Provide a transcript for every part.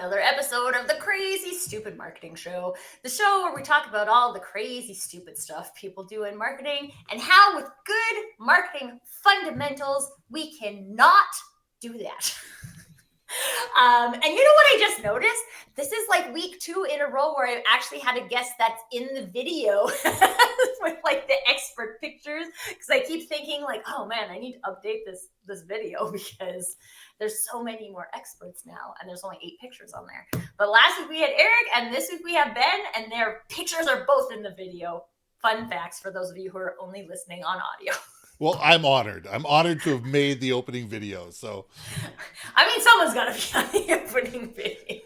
another episode of the Crazy Stupid Marketing Show, the show where we talk about all the crazy, stupid stuff people do in marketing and how, with good marketing fundamentals, we cannot do that. And you know what I just noticed? This is like week 2 in a row where I actually had a guest that's in the video with like the expert pictures, because I keep thinking like, oh man, I need to update this video because there's so many more experts now and there's only 8 pictures on there. But last week we had Eric and this week we have Ben, and their pictures are both in the video. Fun facts for those of you who are only listening on audio. Well, I'm honored. I'm honored to have made the opening video. So, I mean, someone's got to be on the opening video.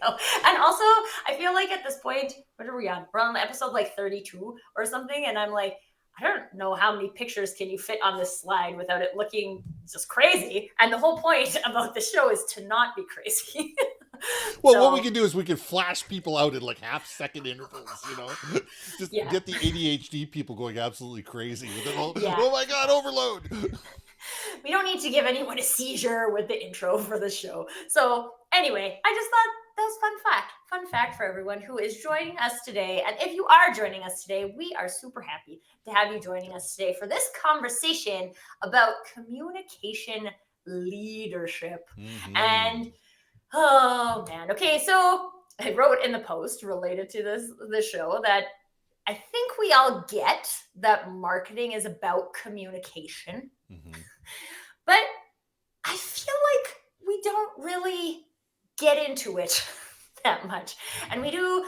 And also, I feel like at this point, what are we on? We're on episode like 32 or something. And I'm like, I don't know how many pictures can you fit on this slide without it looking just crazy. And the whole point about the show is to not be crazy. well, what we can do is we can flash people out in like half-second intervals, just get the ADHD people going absolutely crazy with it. Oh my God, overload. We don't need to give anyone a seizure with the intro for the show. So anyway, I just thought that was fun fact for everyone who is joining us today. And if you are joining us today, we are super happy to have you joining us today for this conversation about communication leadership. Mm-hmm. And oh man, okay, so I wrote in the post related to this show that I think we all get that marketing is about communication. Mm-hmm. But I feel like we don't really get into it that much. And we do,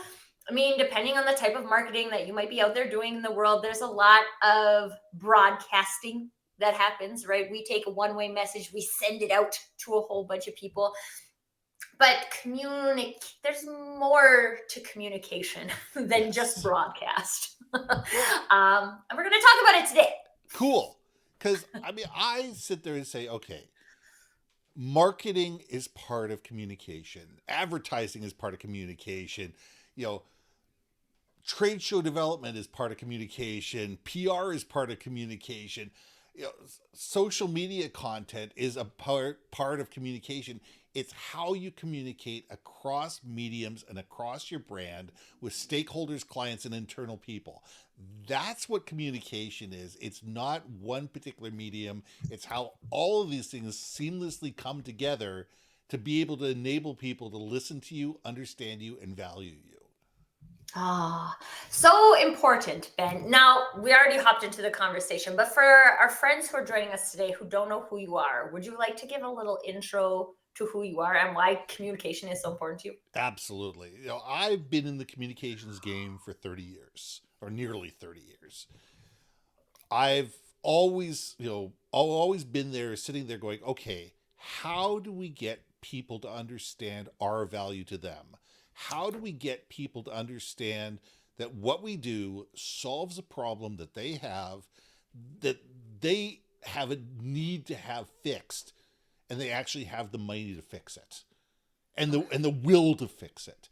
I mean, depending on the type of marketing that you might be out there doing in the world, there's a lot of broadcasting that happens, right? We take a one-way message, we send it out to a whole bunch of people. But there's more to communication than just broadcast. And we're going to talk about it today. Cool. Because, I mean, I sit there and say, okay, marketing is part of communication. Advertising is part of communication. Trade show development is part of communication. PR is part of communication. Social media content is a part of communication. It's how you communicate across mediums and across your brand with stakeholders, clients, and internal people. That's what communication is. It's not one particular medium. It's how all of these things seamlessly come together to be able to enable people to listen to you, understand you, and value you. So important, Ben. Now, we already hopped into the conversation, but for our friends who are joining us today who don't know who you are, would you like to give a little intro to who you are and why communication is so important to you? Absolutely. I've been in the communications game for 30 years, or nearly 30 years. I've always been there, sitting there going, okay, how do we get people to understand our value to them? How do we get people to understand that what we do solves a problem that they have a need to have fixed, and they actually have the money to fix it and the will to fix it?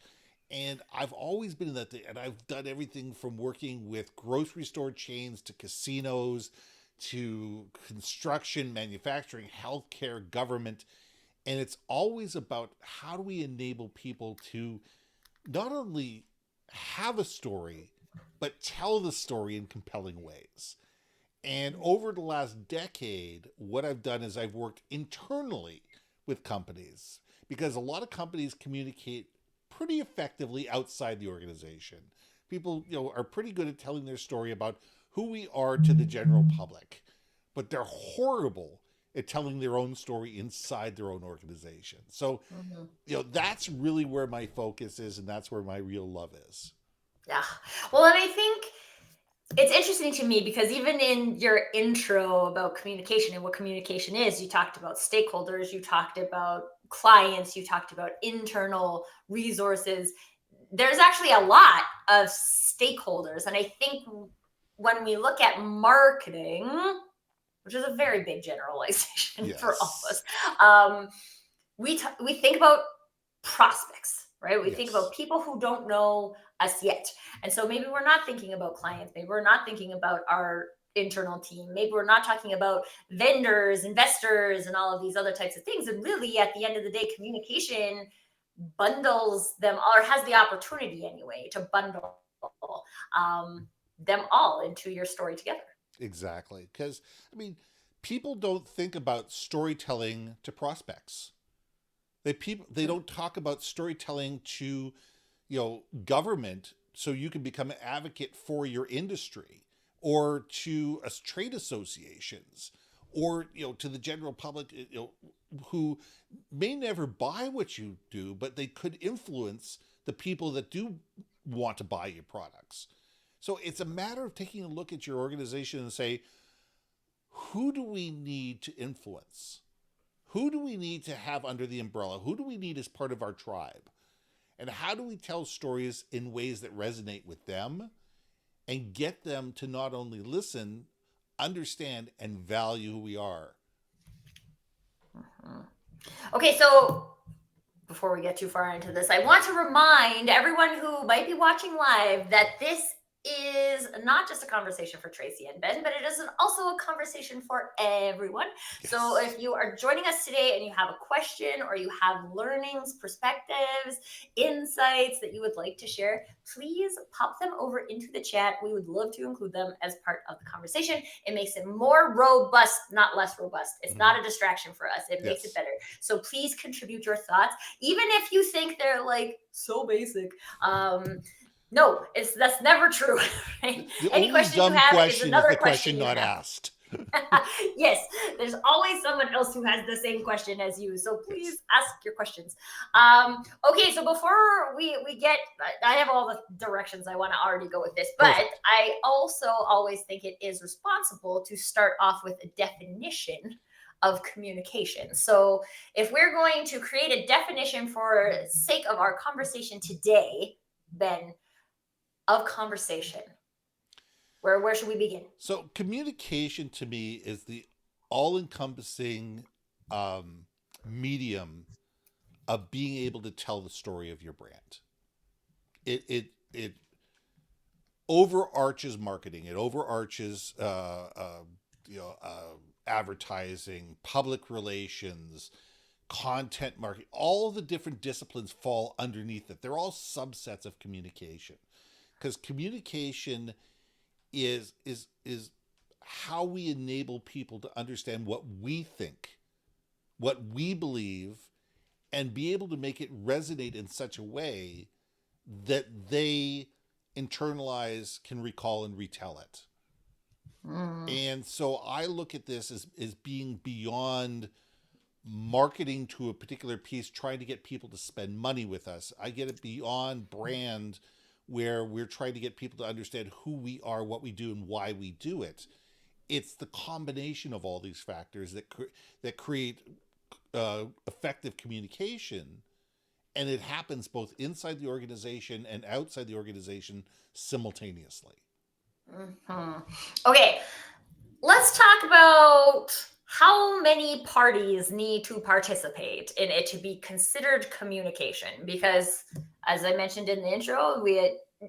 And I've always been in that thing, and I've done everything from working with grocery store chains to casinos to construction, manufacturing, healthcare, government. And it's always about how do we enable people to not only have a story, but tell the story in compelling ways. And over the last decade, what I've done is I've worked internally with companies, because a lot of companies communicate pretty effectively outside the organization. People, are pretty good at telling their story about who we are to the general public, but they're horrible at telling their own story inside their own organization. So, that's really where my focus is, and that's where my real love is. Yeah. Well, and I think it's interesting to me because even in your intro about communication and what communication is, you talked about stakeholders, you talked about clients, you talked about internal resources. There's actually a lot of stakeholders. And I think when we look at marketing, which is a very big generalization for all of us, we think about prospects, right? We think about people who don't know us yet. And so maybe we're not thinking about clients. Maybe we're not thinking about our internal team. Maybe we're not talking about vendors, investors, and all of these other types of things. And really, at the end of the day, communication bundles them, or has the opportunity anyway to bundle them all into your story together. Exactly. Because, I mean, people don't think about storytelling to prospects. They don't talk about storytelling to, government, so you can become an advocate for your industry, or to trade associations, or to the general public, who may never buy what you do, but they could influence the people that do want to buy your products. So it's a matter of taking a look at your organization and say, who do we need to influence? Who do we need to have under the umbrella? Who do we need as part of our tribe? And how do we tell stories in ways that resonate with them and get them to not only listen, understand, and value who we are? Okay, so before we get too far into this, I want to remind everyone who might be watching live that this is not just a conversation for Tracy and Ben, but it is also a conversation for everyone. Yes. So if you are joining us today and you have a question, or you have learnings, perspectives, insights that you would like to share, please pop them over into the chat. We would love to include them as part of the conversation. It makes it more robust, not less robust. It's not a distraction for us. It makes it better. So please contribute your thoughts, even if you think they're like so basic. No, that's never true. Right? Any question you have is another question not asked. Yes, there's always someone else who has the same question as you. So please ask your questions. Okay, so before we get, I have all the directions I want to already go with this, but perfect. I also always think it is responsible to start off with a definition of communication. So if we're going to create a definition for the sake of our conversation today, Ben, of conversation, where should we begin? So communication to me is the all-encompassing medium of being able to tell the story of your brand. It overarches marketing. It overarches advertising, public relations, content marketing. All the different disciplines fall underneath it. They're all subsets of communication, because communication is how we enable people to understand what we think, what we believe, and be able to make it resonate in such a way that they internalize, can recall, and retell it. And so I look at this as being beyond marketing to a particular piece, trying to get people to spend money with us. I get it beyond brand, where we're trying to get people to understand who we are, what we do, and why we do it. It's the combination of all these factors that create effective communication, and it happens both inside the organization and outside the organization simultaneously. Okay, let's talk about how many parties need to participate in it to be considered communication. Because, as I mentioned in the intro,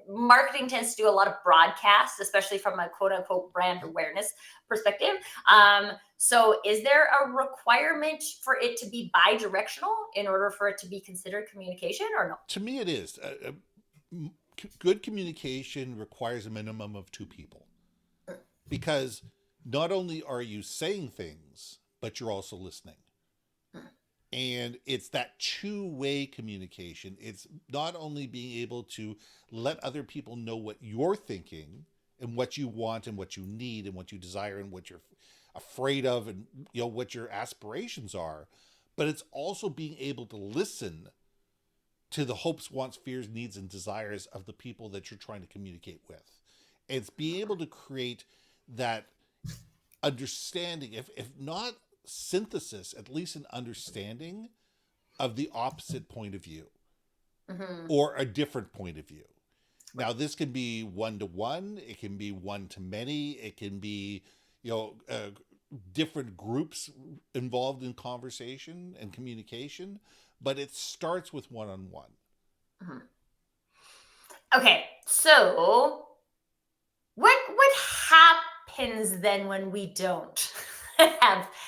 marketing tends to do a lot of broadcasts, especially from a quote-unquote brand awareness perspective. So is there a requirement for it to be bi-directional in order for it to be considered communication, or no? To me, it is. Good communication requires a minimum of 2 people. Because not only are you saying things, but you're also listening. And it's that 2-way communication. It's not only being able to let other people know what you're thinking and what you want and what you need and what you desire and what you're afraid of and what your aspirations are, but it's also being able to listen to the hopes, wants, fears, needs, and desires of the people that you're trying to communicate with. It's being able to create that understanding, if not synthesis, at least an understanding of the opposite point of view, or a different point of view. Now, this can be 1-to-1, it can be 1-to-many, it can be, different groups involved in conversation and communication, but it starts with one-on-one. Okay, so what happens then when we don't?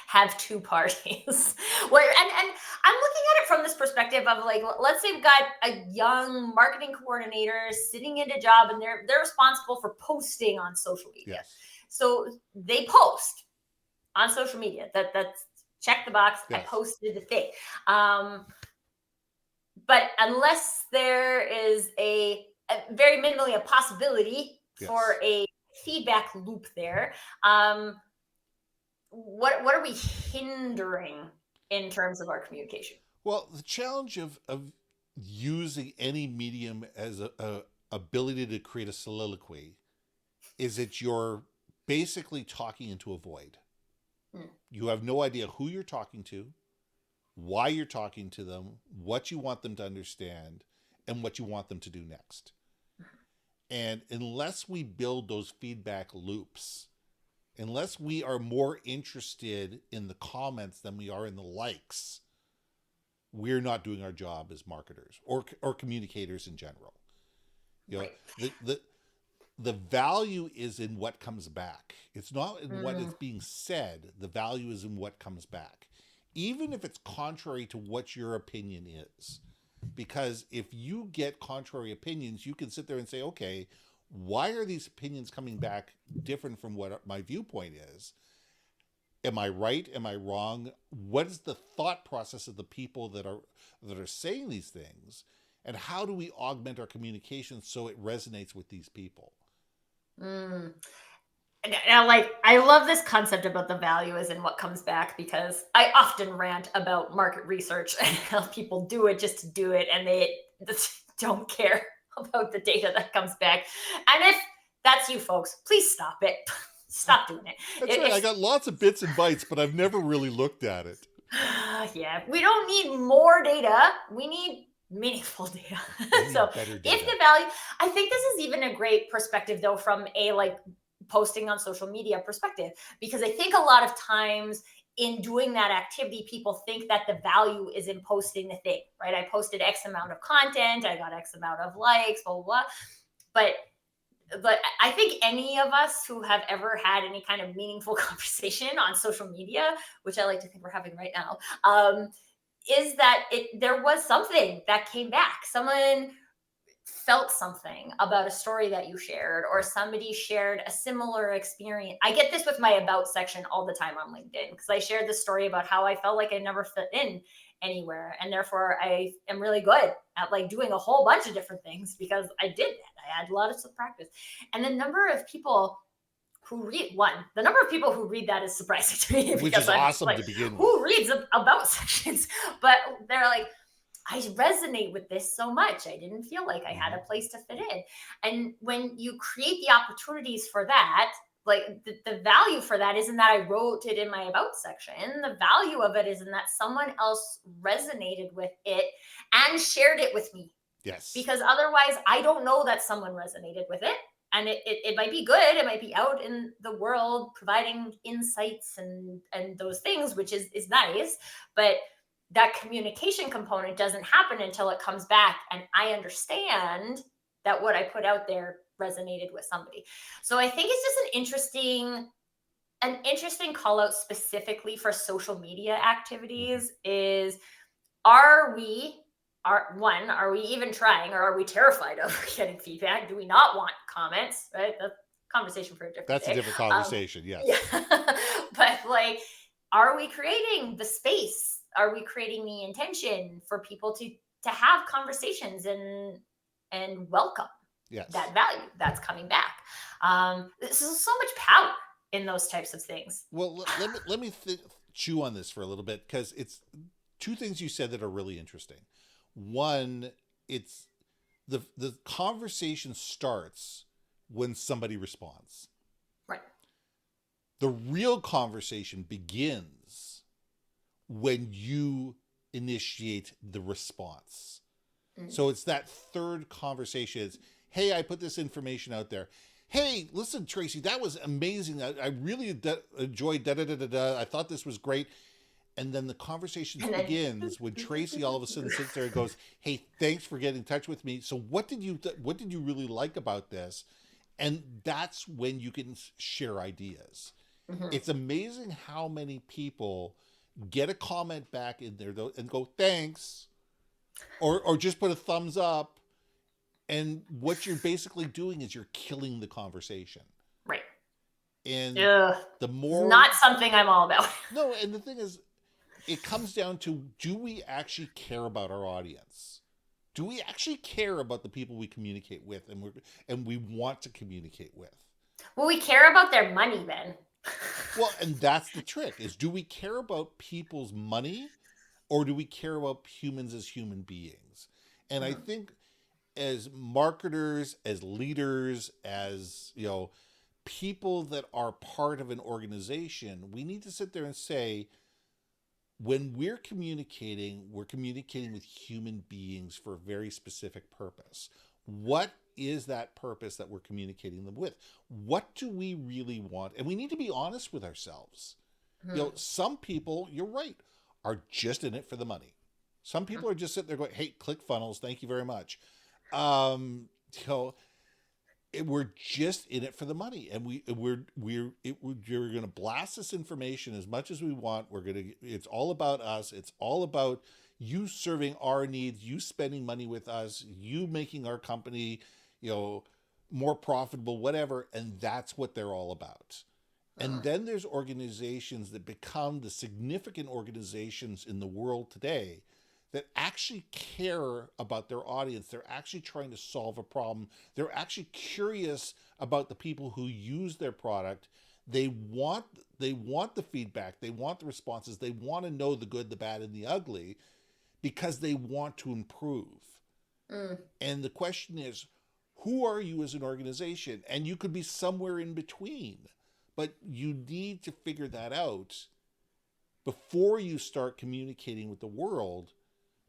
have two parties. Where and I'm looking at it from this perspective of like, let's say we've got a young marketing coordinator sitting in a job and they're responsible for posting on social media. Yes. So they post on social media. That's check the box. Yes. I posted the thing. But unless there is a very minimally a possibility for a feedback loop there, what are we hindering in terms of our communication? Well, the challenge of using any medium as a ability to create a soliloquy is that you're basically talking into a void. You have no idea who you're talking to, why you're talking to them, what you want them to understand, and what you want them to do next. And unless we build those feedback loops, unless we are more interested in the comments than we are in the likes, we're not doing our job as marketers or communicators in general. You know, right. The value is in what comes back. It's not in what is being said. The value is in what comes back, even if it's contrary to what your opinion is. Because if you get contrary opinions, you can sit there and say, okay, why are these opinions coming back different from what my viewpoint is? Am I right? Am I wrong? What is the thought process of the people that are saying these things? And how do we augment our communication so it resonates with these people? Now, like, I love this concept about the value is in what comes back, because I often rant about market research and how people do it just to do it, and they don't care about the data that comes back. And if that's you folks, please stop it. Stop doing it. That's right. I got lots of bits and bytes, but I've never really looked at it. Yeah, we don't need more data. We need meaningful data. So data. If the value, I think this is even a great perspective though, from a like posting on social media perspective, because I think a lot of times in doing that activity, people think that the value is in posting the thing, right? I posted X amount of content, I got X amount of likes, blah, blah, blah. But I think any of us who have ever had any kind of meaningful conversation on social media, which I like to think we're having right now, is that there was something that came back. Someone felt something about a story that you shared, or somebody shared a similar experience. I get this with my about section all the time on LinkedIn, because I shared this story about how I felt like I never fit in anywhere, and therefore I am really good at like doing a whole bunch of different things because I did that. I had a lot of practice. And the number of people who read that is surprising to me, which is awesome to begin with. Who reads about sections? But they're like, I resonate with this so much. I didn't feel like I had a place to fit in. And when you create the opportunities for that, like the value for that isn't that I wrote it in my about section. The value of it is in that someone else resonated with it and shared it with me. Yes. Because otherwise I don't know that someone resonated with it. And it might be good. It might be out in the world providing insights and those things, which is nice. But that communication component doesn't happen until it comes back and I understand that what I put out there resonated with somebody. So I think it's just an interesting call out specifically for social media activities is, are we even trying, or are we terrified of getting feedback? Do we not want comments? Right? That's a conversation for a different That's day. A different conversation, yes. Yeah. But like, are we creating the space? Are we creating the intention for people to have conversations and welcome that value that's coming back? There's so much power in those types of things. Well, let me chew on this for a little bit, because it's two things you said that are really interesting. One, it's the conversation starts when somebody responds. Right. The real conversation begins when you initiate the response. So it's that third conversation. It's, hey, I put this information out there. Hey, listen, Tracy, that was amazing. I really enjoyed da-da-da-da-da. I thought this was great. And then the conversation begins when Tracy all of a sudden sits there and goes, hey, thanks for getting in touch with me. So what did you really like about this? And that's when you can share ideas. Mhm. It's amazing how many people get a comment back in there and go, thanks, or just put a thumbs up. And what you're basically doing is you're killing the conversation. Right. And Ugh. the It's more, not something I'm all about. no, and the thing is, it comes down to, do we actually care about our audience? Do we actually care about the people we communicate with and we want to communicate with? Well, we care about their money then. Well, and that's the trick, is do we care about people's money, or do we care about humans as human beings? And I think as marketers, as leaders, as, people that are part of an organization, we need to sit there and say, when we're communicating with human beings for a very specific purpose. What is that purpose that we're communicating them with? What do we really want? And we need to be honest with ourselves. Some people, you're right, are just in it for the money. Some people are just sitting there going, hey, click funnels, thank you very much. We're just in it for the money, and we're going to blast this information as much as we want. It's all about us. It's all about you serving our needs, you spending money with us, you making our company, more profitable, whatever. And that's what they're all about. And then there's organizations that become the significant organizations in the world today that actually care about their audience. They're actually trying to solve a problem. They're actually curious about the people who use their product. They want the feedback. They want the responses. They want to know the good, the bad, and the ugly, because they want to improve. And the question is, who are you as an organization? And you could be somewhere in between, but you need to figure that out before you start communicating with the world,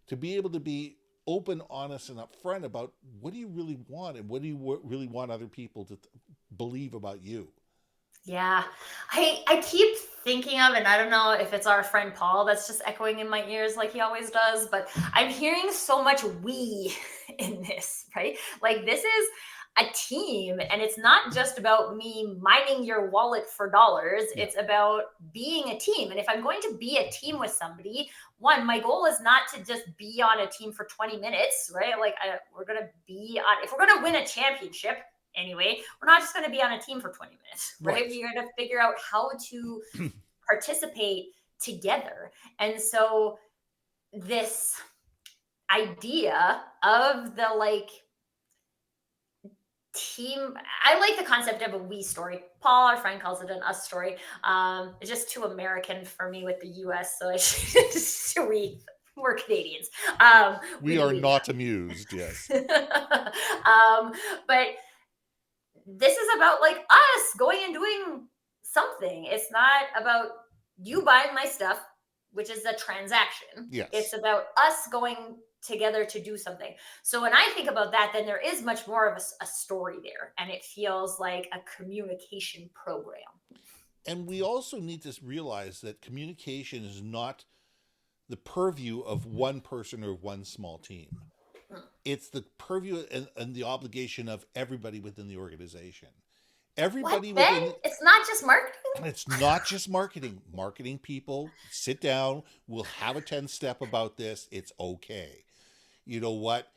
to be able to be open, honest, and upfront about what do you really want, and what do you really want other people to believe about you. Yeah. I keep thinking of, and I don't know if it's our friend Paul that's just echoing in my ears like he always does, but I'm hearing so much we in this, right? Like, this is a team, and it's not just about me mining your wallet for dollars. Yeah. It's about being a team. And if I'm going to be a team with somebody, one, my goal is not to just be on a team for 20 minutes, right? Like, we're going to be on, if we're going to win a championship, anyway, we're not just going to be on a team for 20 minutes, right? We're going to figure out how to participate together. And so this idea of the team, I like the concept of a we story. Paul, our friend, calls it an us story. It's just too American for me with the US, so we're Canadians. We are not amused, yes. But this is about us going and doing something. It's not about you buying my stuff, which is a transaction. Yes. It's about us going together to do something. So when I think about that, then there is much more of a story there, and it feels like a communication program. And we also need to realize that communication is not the purview of one person or one small team. It's the purview and the obligation of everybody within the organization. Everybody within. It's not just marketing? It's not just marketing. Marketing people, sit down. We'll have a 10-step about this. It's okay. You know what?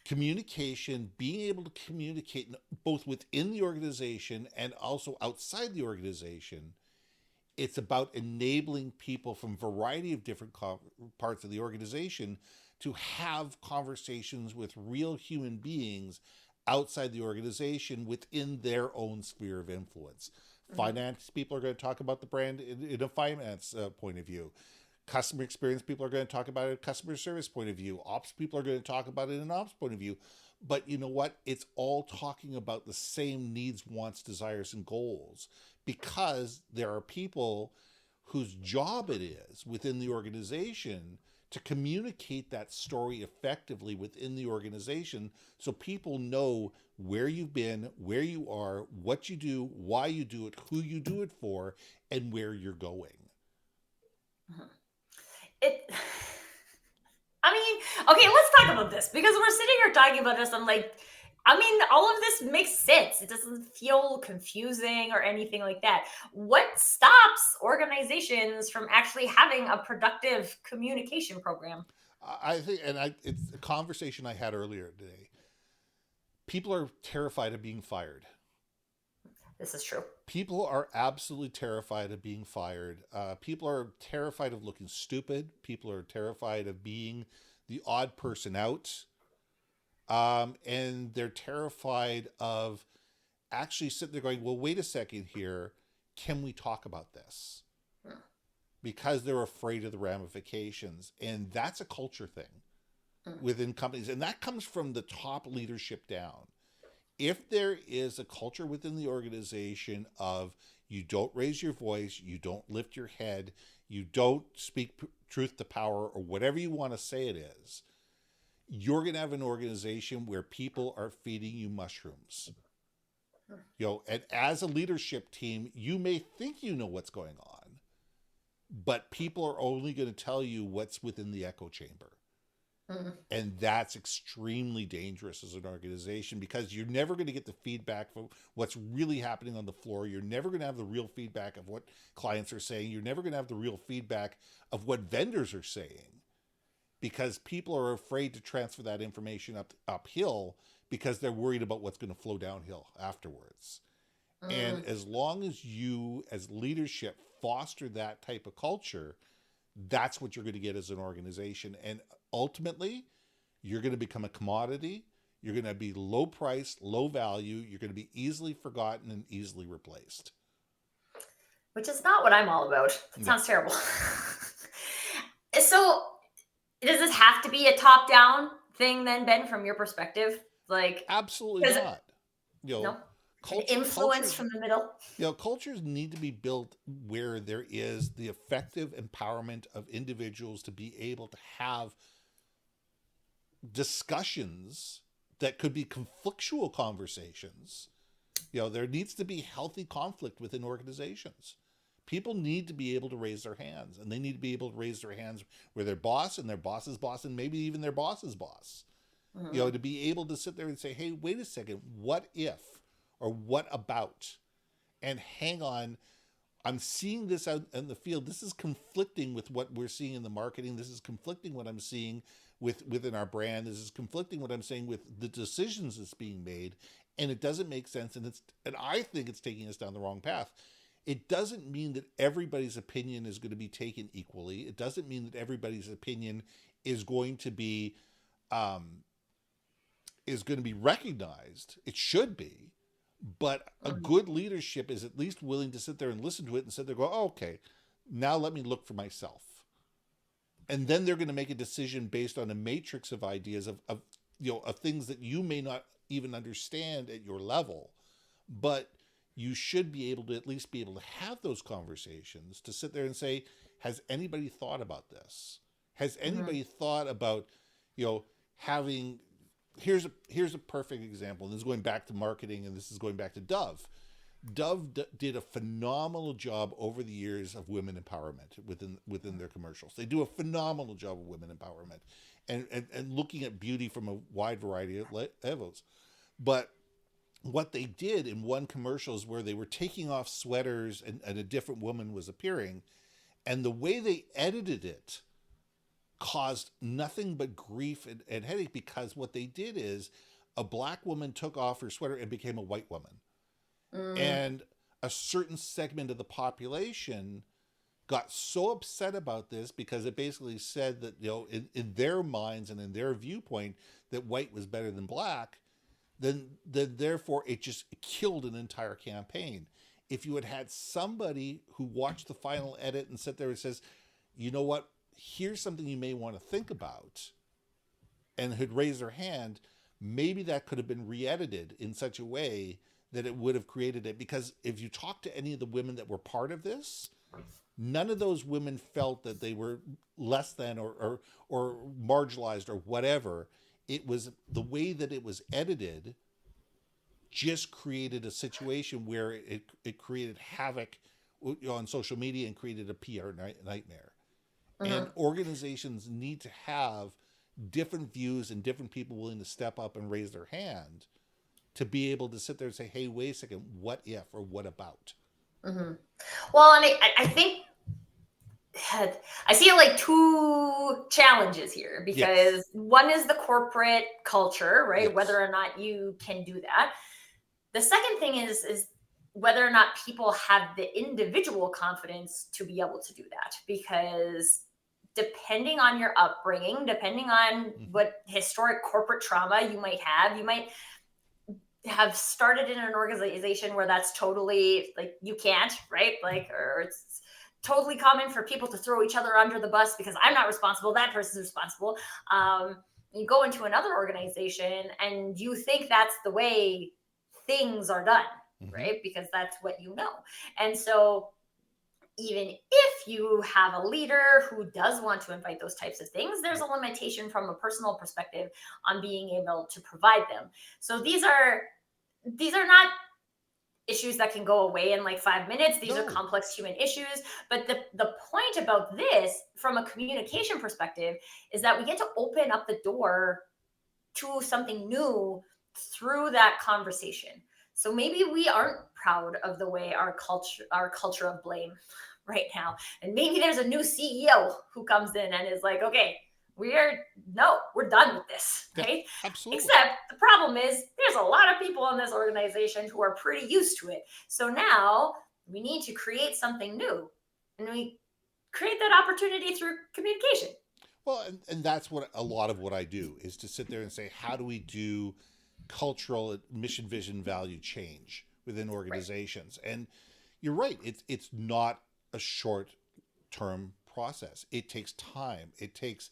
Communication, being able to communicate both within the organization and also outside the organization, it's about enabling people from a variety of different parts of the organization to have conversations with real human beings outside the organization within their own sphere of influence. Finance people are going to talk about the brand in a finance point of view. Customer experience people are going to talk about it in a customer service point of view. Ops people are going to talk about it in an ops point of view. But you know what? It's all talking about the same needs, wants, desires, and goals, because there are people whose job it is within the organization to communicate that story effectively within the organization, so people know where you've been, where you are, what you do, why you do it, who you do it for, and where you're going. I mean, okay, let's talk about this, because we're sitting here talking about this. I'm like, I mean, all of this makes sense. It doesn't feel confusing or anything like that. What stops organizations from actually having a productive communication program? I think, and it's a conversation I had earlier today. People are terrified of being fired. This is true. People are absolutely terrified of being fired. People are terrified of looking stupid. People are terrified of being the odd person out. And they're terrified of actually sitting there going, well, wait a second here. Can we talk about this? Hmm. Because they're afraid of the ramifications. And that's a culture thing Hmm. within companies. And that comes from the top leadership down. If there is a culture within the organization of you don't raise your voice, you don't lift your head, you don't speak truth to power, or whatever you want to say it is, you're going to have an organization where people are feeding you mushrooms. You know, and as a leadership team, you may think you know what's going on, but people are only going to tell you what's within the echo chamber. Hmm. And that's extremely dangerous as an organization, because you're never going to get the feedback from what's really happening on the floor. You're never going to have the real feedback of what clients are saying. You're never going to have the real feedback of what vendors are saying, because people are afraid to transfer that information uphill because they're worried about what's going to flow downhill afterwards. And as long as you, as leadership, foster that type of culture, that's what you're going to get as an organization. And ultimately, you're going to become a commodity. You're going to be low price, low value. You're going to be easily forgotten and easily replaced. Which is not what I'm all about. That No, sounds terrible. So, does this have to be a top down thing then, Ben, from your perspective? Like, absolutely because not. You know, no, an influence cultures, from the middle. cultures need to be built where there is the effective empowerment of individuals to be able to have discussions that could be conflictual conversations. You know, there needs to be healthy conflict within organizations. People need to be able to raise their hands, and they need to be able to raise their hands where their boss and their boss's boss and maybe even their boss's boss. You know, Mm-hmm. to be able to sit there and say, hey, wait a second, what if, or what about? And hang on, I'm seeing this out in the field. This is conflicting with what we're seeing in the marketing. This is conflicting what I'm seeing within our brand. This is conflicting what I'm saying with the decisions that's being made, and it doesn't make sense. And I think it's taking us down the wrong path. It doesn't mean that everybody's opinion is going to be taken equally. It doesn't mean that everybody's opinion is going to be um, recognized. It should be, but a Mm-hmm. good leadership is at least willing to sit there and listen to it and sit there and go, oh, okay, now let me look for myself. And then they're going to make a decision based on a matrix of ideas of of things that you may not even understand at your level, but you should be able to at least be able to have those conversations to sit there and say, has anybody thought about this? Has Mm-hmm. anybody thought about, having here's a perfect example. And this is going back to marketing, and this is going back to Dove. Did a phenomenal job over the years of women empowerment within their commercials. They do a phenomenal job of women empowerment, and looking at beauty from a wide variety of levels. But what they did in one commercial is where they were taking off sweaters, and a different woman was appearing, and the way they edited it caused nothing but grief and headache, because what they did is a black woman took off her sweater and became a white woman. Mm-hmm. And a certain segment of the population got so upset about this because it basically said that, in their minds and in their viewpoint, that white was better than black, then therefore it just killed an entire campaign. If you had had somebody who watched the final edit and sat there and says, you know what, here's something you may want to think about, and had raised their hand, maybe that could have been re-edited in such a way that it would have created it. Because if you talk to any of the women that were part of this, none of those women felt that they were less than, or marginalized or whatever. It was the way that it was edited just created a situation where it created havoc on social media and created a PR nightmare. And Mm-hmm. organizations need to have different views and different people willing to step up and raise their hand to be able to sit there and say, hey, wait a second, what if or what about? Mm-hmm. Well, and I think I see like two challenges here, Yes. because one is the corporate culture, right? Yes. Whether or not you can do that. The second thing is whether or not people have the individual confidence to be able to do that, because depending on your upbringing, depending on Mm-hmm. what historic corporate trauma you might have started in an organization where that's totally like you can't, right? Like, or it's totally common for people to throw each other under the bus because I'm not responsible, that person's responsible. Um, you go into another organization and you think that's the way things are done, Mm-hmm. right? Because that's what you know. And so even if you have a leader who does want to invite those types of things, there's a limitation from a personal perspective on being able to provide them. So these are not issues that can go away in like 5 minutes. These are No. complex human issues. But the point about this, from a communication perspective, is that we get to open up the door to something new through that conversation. So maybe we aren't proud of the way our culture of blame right now. And maybe there's a new CEO who comes in and is like, okay, we're done with this, Yeah, right? absolutely. Except the problem is there's a lot of people in this organization who are pretty used to it. So now we need to create something new. And we create that opportunity through communication. Well, and that's what a lot of what I do is to sit there and say, how do we do cultural mission, vision, value change within Right. organizations? And you're right. It's not a short term process. It takes time. It takes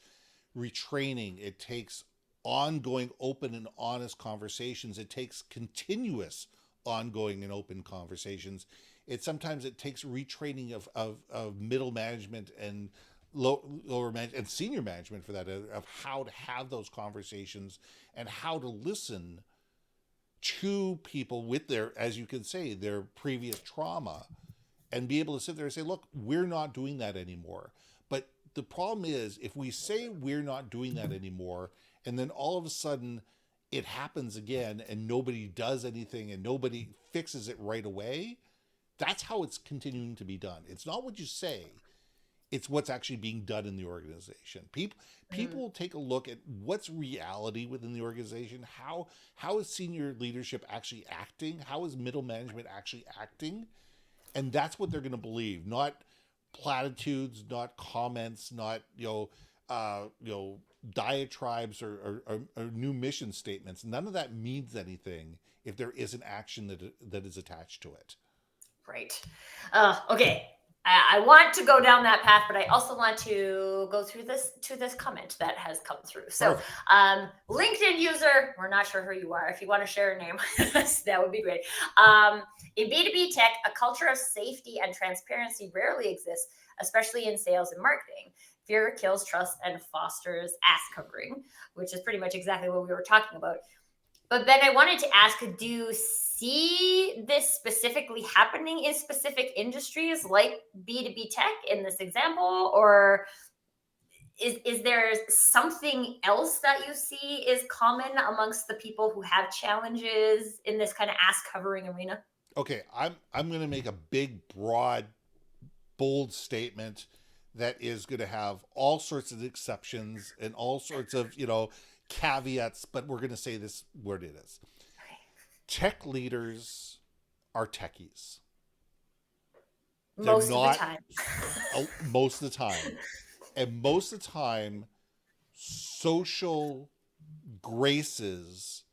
retraining. It takes ongoing, open and honest conversations. It takes continuous ongoing and open conversations. Sometimes it takes retraining of middle management and lower management and senior management for that, of how to have those conversations and how to listen to people with their, as you can say, their previous trauma, and be able to sit there and say, look, we're not doing that anymore. But the problem is, if we say we're not doing that anymore, and then all of a sudden it happens again and nobody does anything and nobody fixes it right away, that's how it's continuing to be done. It's not what you say, it's what's actually being done in the organization. People Mm. will take a look at what's reality within the organization. How is senior leadership actually acting? How is middle management actually acting? And that's what they're going to believe, not platitudes, not comments, not diatribes or new mission statements. None of that means anything if there is an action that is attached to it. Right. Okay. I want to go down that path, but I also want to go through this comment that has come through. So, Perfect. LinkedIn user, we're not sure who you are. If you want to share a name, that would be great. In B2B tech, a culture of safety and transparency rarely exists, especially in sales and marketing. Fear kills trust and fosters ass covering, which is pretty much exactly what we were talking about. But Ben, I wanted to ask, do you see this specifically happening in specific industries like B2B tech in this example? Or is there something else that you see is common amongst the people who have challenges in this kind of ass covering arena? Okay, I'm going to make a big, broad, bold statement that is going to have all sorts of exceptions and all sorts of caveats, but we're going to say this word it is. Tech leaders are techies. They're Most of the not time. most of the time. And most of the time, social graces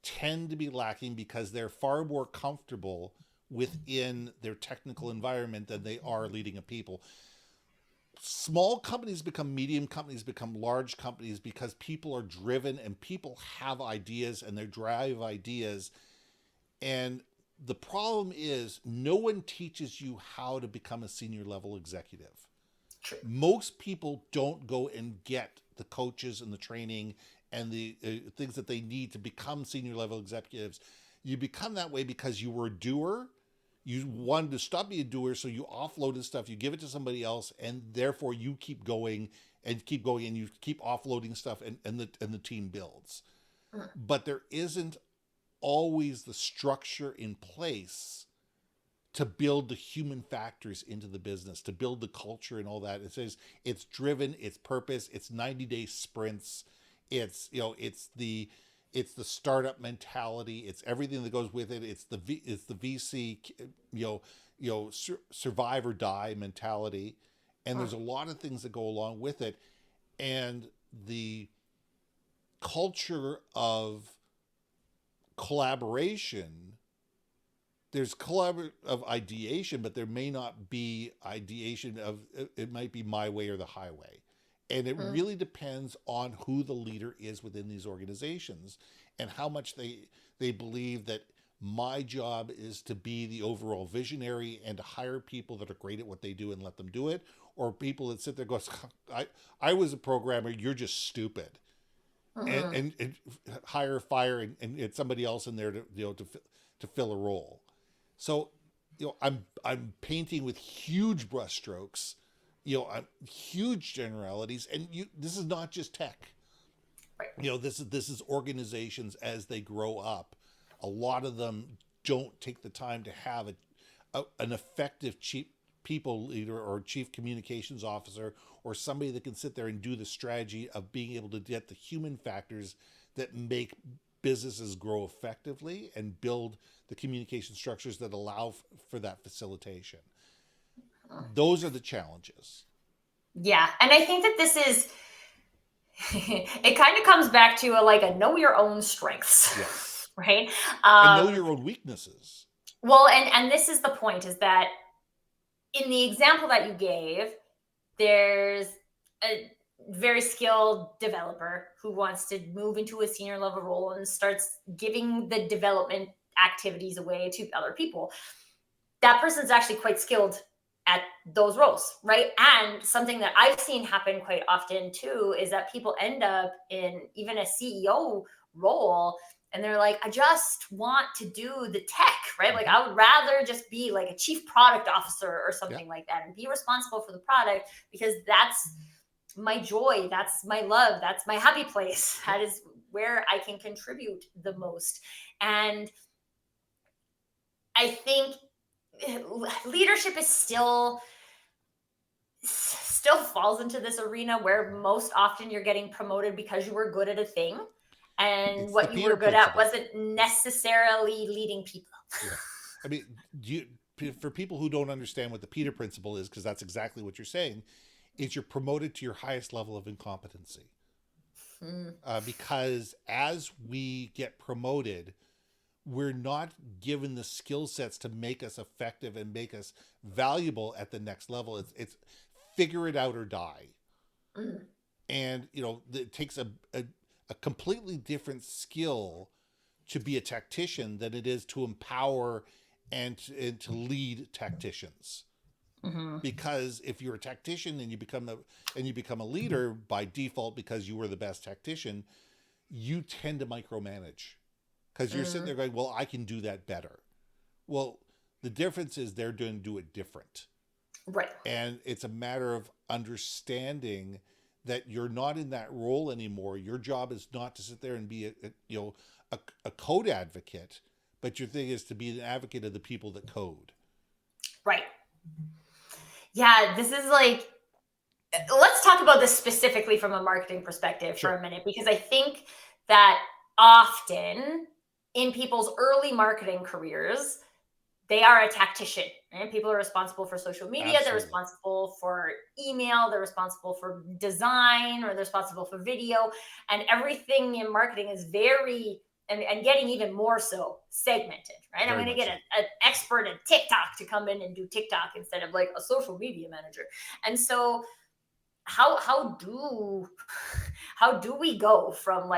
tend to be lacking because they're far more comfortable within their technical environment than they are leading a people. Small companies become medium companies, become large companies because people are driven and people have ideas and they drive ideas. And the problem is, no one teaches you how to become a senior level executive. True. Most people don't go and get the coaches and the training and the things that they need to become senior level executives. You become that way because you were a doer. You wanted to stop being a doer, so you offloaded stuff, you give it to somebody else, and therefore you keep going and keep going, and you keep offloading stuff, and the team builds. Mm. But there isn't always the structure in place to build the human factors into the business, to build the culture and all that. It says it's driven, it's purpose, it's 90-day sprints, it's it's the startup mentality, it's everything that goes with it. It's the VC survive or die mentality, and there's a lot of things that go along with it, and the culture of collaboration. There's of ideation, but there may not be ideation of, it might be my way or the highway. And it really depends on who the leader is within these organizations and how much they believe that my job is to be the overall visionary and to hire people that are great at what they do and let them do it, or people that sit there and go, I was a programmer, you're just stupid. And hire, fire, and get somebody else in there to fill a role. So, I'm painting with huge brushstrokes, huge generalities, and this is not just tech. Right. This is organizations as they grow up. A lot of them don't take the time to have an effective chief people leader or chief communications officer or somebody that can sit there and do the strategy of being able to get the human factors that make businesses grow effectively and build the communication structures that allow for that facilitation. Those are the challenges. Yeah. And I think that this is, it kind of comes back to a know your own strengths. Yes. Right. And know your own weaknesses. Well, and this is the point, is that in the example that you gave, there's a very skilled developer who wants to move into a senior level role and starts giving the development activities away to other people. That person's actually quite skilled at those roles, right? And something that I've seen happen quite often too is that people end up in even a CEO role and they're like, I just want to do the tech, right? Like I would rather just be like a chief product officer or something like that and be responsible for the product, because that's my joy, that's my love, that's my happy place. That is where I can contribute the most. And I think leadership is still falls into this arena where most often you're getting promoted because you were good at a thing. And it's what you were good at wasn't necessarily leading people. Yeah. I mean, for people who don't understand what the Peter principle is, because that's exactly what you're saying, is you're promoted to your highest level of incompetency. Because as we get promoted, we're not given the skill sets to make us effective and make us valuable at the next level. It's figure it out or die. And, it takes a completely different skill to be a tactician than it is to empower and to lead tacticians. Because if you're a tactician and you become a leader by default because you were the best tactician, you tend to micromanage because you're sitting there going, well, I can do that better. Well, the difference is they're going to do it different. Right. And it's a matter of understanding that you're not in that role anymore. Your job is not to sit there and be a code advocate, but your thing is to be an advocate of the people that code. Right. Yeah, this is let's talk about this specifically from a marketing perspective for a minute, because I think that often in people's early marketing careers, they are a tactician, right? People are responsible for social media. Absolutely. They're responsible for email. They're responsible for design, or they're responsible for video. And everything in marketing is very, and getting even more so, segmented, right? I'm going to get an expert at TikTok to come in and do TikTok instead of a social media manager. And so how do we go from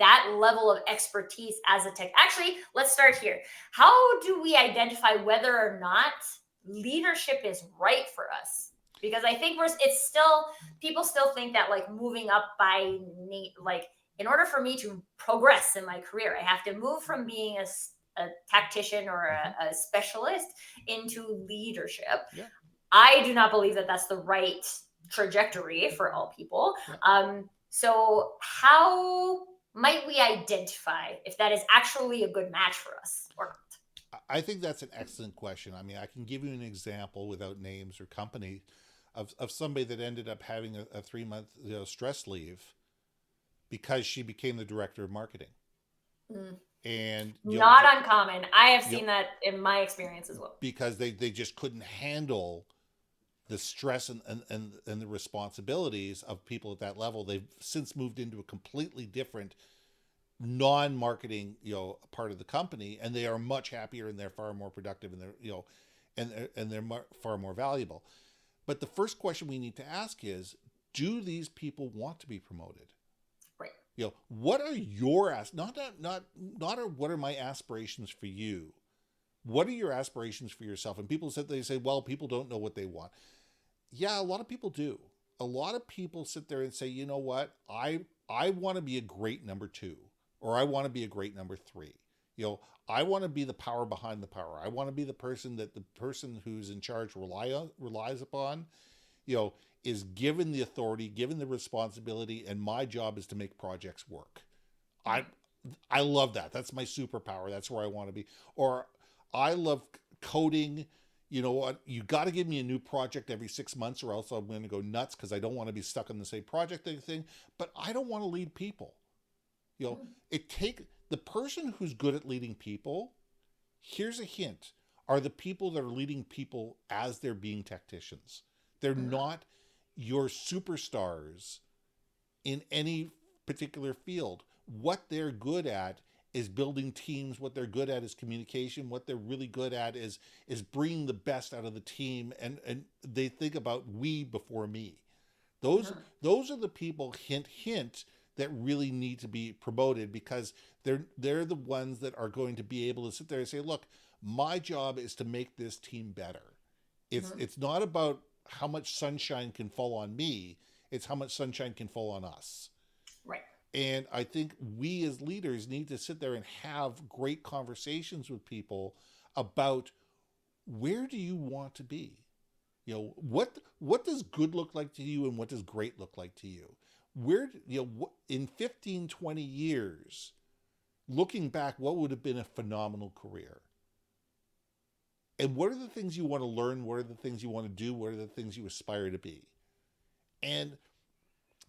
that level of expertise as a tech? Actually, let's start here. How do we identify whether or not leadership is right for us? Because I think people still think that moving up by in order for me to progress in my career, I have to move from being a tactician or a specialist into leadership. Yeah. I do not believe that that's the right trajectory for all people. Yeah. So how might we identify if that is actually a good match for us or not? I think that's an excellent question. I mean, I can give you an example without names or company of somebody that ended up having a 3 month stress leave because she became the director of marketing. Mm. And Not uncommon. I have you seen know, that in my experience as well. because they just couldn't handle the stress and the responsibilities of people at that level. They've since moved into a completely different non-marketing part of the company, and they are much happier and they're far more productive, and they're far more valuable. But the first question we need to ask is, do these people want to be promoted? Right. What are your not what are my aspirations for you? What are your aspirations for yourself? And people said, they say, well, people don't know what they want. Yeah, a lot of people do. A lot of people sit there and say, you know what, I want to be a great number 2, or I want to be a great number 3. I want to be the power behind the power. I want to be the person that the person who's in charge relies upon, is given the authority, given the responsibility, and my job is to make projects work. I I love that. That's my superpower. That's where I want to be. Or I love coding. You know what? You got to give me a new project every 6 months, or else I'm going to go nuts because I don't want to be stuck on the same project thing. But I don't want to lead people. The person who's good at leading people. Here's a hint: are the people that are leading people as they're being tacticians. They're not your superstars in any particular field. What they're good at is building teams. What they're good at is communication. What they're really good at is bringing the best out of the team, and they think about we before me. Those are the people, hint, that really need to be promoted, because they're the ones that are going to be able to sit there and say, look, my job is to make this team better. It's not about how much sunshine can fall on me, it's how much sunshine can fall on us. Right. And I think we as leaders need to sit there and have great conversations with people about, where do you want to be? What does good look like to you, and what does great look like to you? Where, in 15, 20 years, looking back, what would have been a phenomenal career? And what are the things you want to learn? What are the things you want to do? What are the things you aspire to be? And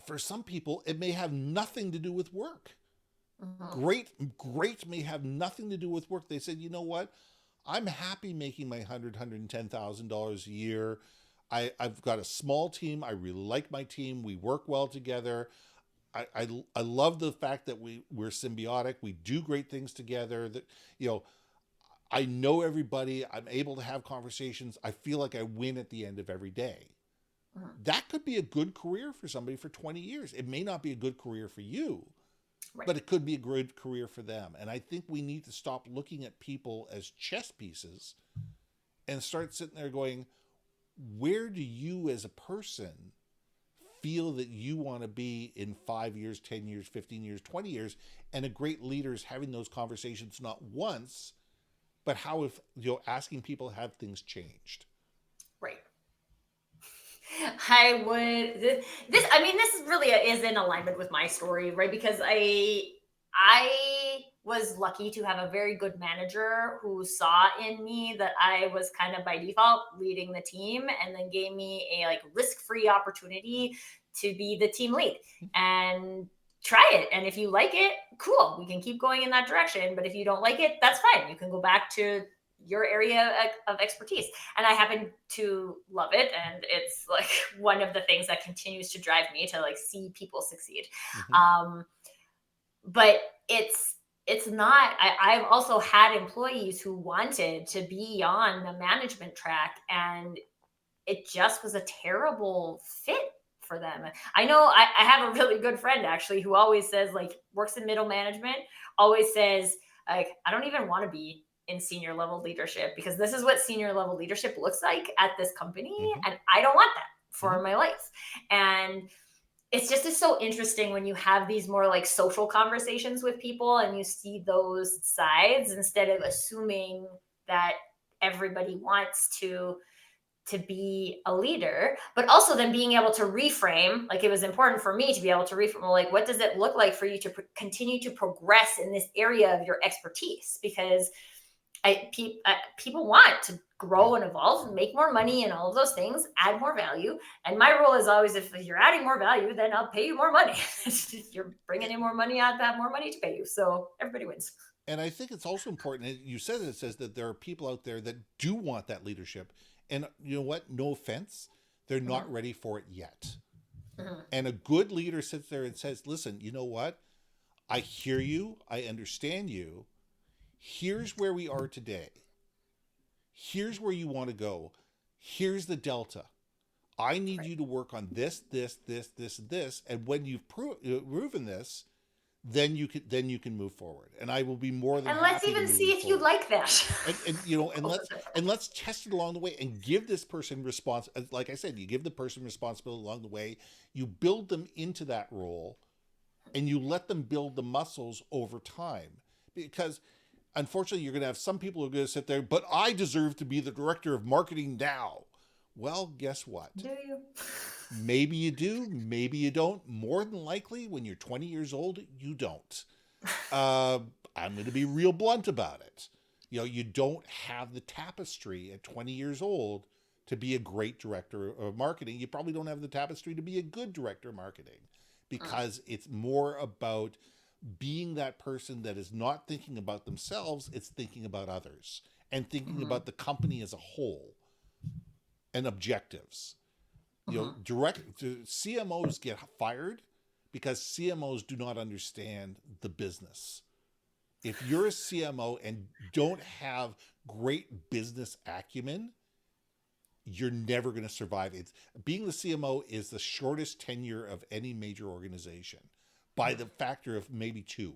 for some people, it may have nothing to do with work. Great may have nothing to do with work. They said, you know what? I'm happy making my $110,000 a year. I've got a small team. I really like my team. We work well together. I love the fact that we're symbiotic. We do great things together. That I know everybody. I'm able to have conversations. I feel like I win at the end of every day. That could be a good career for somebody for 20 years. It may not be a good career for you, but it could be a good career for them. And I think we need to stop looking at people as chess pieces and start sitting there going, where do you as a person feel that you want to be in 5 years, 10 years, 15 years, 20 years? And a great leader is having those conversations not once, but how, if asking people, have things changed? Right. I would this really is in alignment with my story, right? Because I was lucky to have a very good manager who saw in me that I was kind of by default leading the team, and then gave me a risk-free opportunity to be the team lead and try it. And if you like it, cool, we can keep going in that direction. But if you don't like it, that's fine. You can go back to your area of expertise. And I happen to love it. And it's one of the things that continues to drive me to see people succeed. But it's not, I've also had employees who wanted to be on the management track, and it just was a terrible fit for them. I know I have a really good friend actually who always says, works in middle management, always says, I don't even want to be in senior level leadership, because this is what senior level leadership looks like at this company. And I don't want that for my life. And it's so interesting when you have these more social conversations with people and you see those sides, instead of assuming that everybody wants to to be a leader, but also then being able to reframe. Like, it was important for me to be able to reframe, like, what does it look like for you to continue to progress in this area of your expertise? Because people want to grow and evolve and make more money and all of those things, add more value. And my rule is always, if you're adding more value, then I'll pay you more money. If you're bringing in more money, I'll have more money to pay you. So everybody wins. And I think it's also important, and you said it says that there are people out there that do want that leadership. And you know what? No offense, they're not ready for it yet. And a good leader sits there and says, listen, you know what? I hear you. I understand you. Here's where we are today. Here's where you want to go. Here's the delta. I need you to work on this, this, and this. And when you've proven this, then you can move forward, and I will be more than And happy let's even to see if you like that. and let's test it along the way and give this person like I said, you give the person responsibility along the way, you build them into that role, and you let them build the muscles over time. Because unfortunately, you're going to have some people who are going to sit there, but I deserve to be the director of marketing now. Well, guess what? Do you? Maybe you do, maybe you don't. More than likely, when you're 20 years old, you don't. I'm going to be real blunt about it. You don't have the tapestry at 20 years old to be a great director of marketing. You probably don't have the tapestry to be a good director of marketing, because it's more about being that person that is not thinking about themselves, it's thinking about others and thinking about the company as a whole and objectives. CMOs get fired because CMOs do not understand the business. If you're a CMO and don't have great business acumen, you're never going to survive. Being the CMO is the shortest tenure of any major organization by the factor of maybe 2.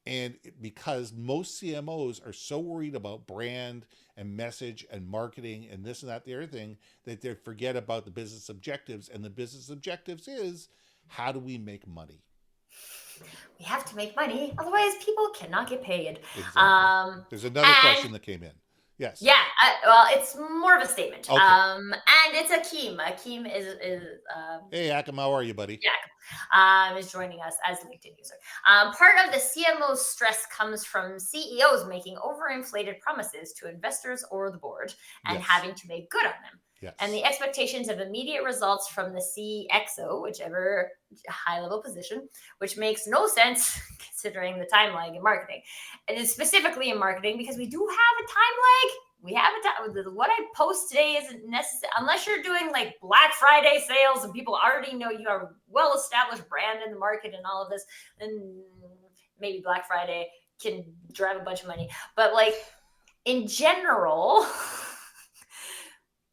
And because most CMOs are so worried about brand and message and marketing and this and that, the other thing, that they forget about the business objectives. And the business objectives is, how do we make money? We have to make money, otherwise people cannot get paid. Exactly. There's another question that came in. Yes. Yeah. Well, it's more of a statement. Okay. And it's Akeem. Akeem is Hey, Akim, how are you, buddy? is joining us as a LinkedIn user. Part of the CMO's stress comes from CEOs making overinflated promises to investors or the board and having to make good on them. Yes. And the expectations of immediate results from the CXO, whichever high-level position, which makes no sense considering the time lag in marketing. And it's specifically in marketing, because we do have a time lag. We have a time. What I post today isn't necessary unless you're doing like Black Friday sales and people already know you are a well-established brand in the market and all of this. Then maybe Black Friday can drive a bunch of money. But like in general,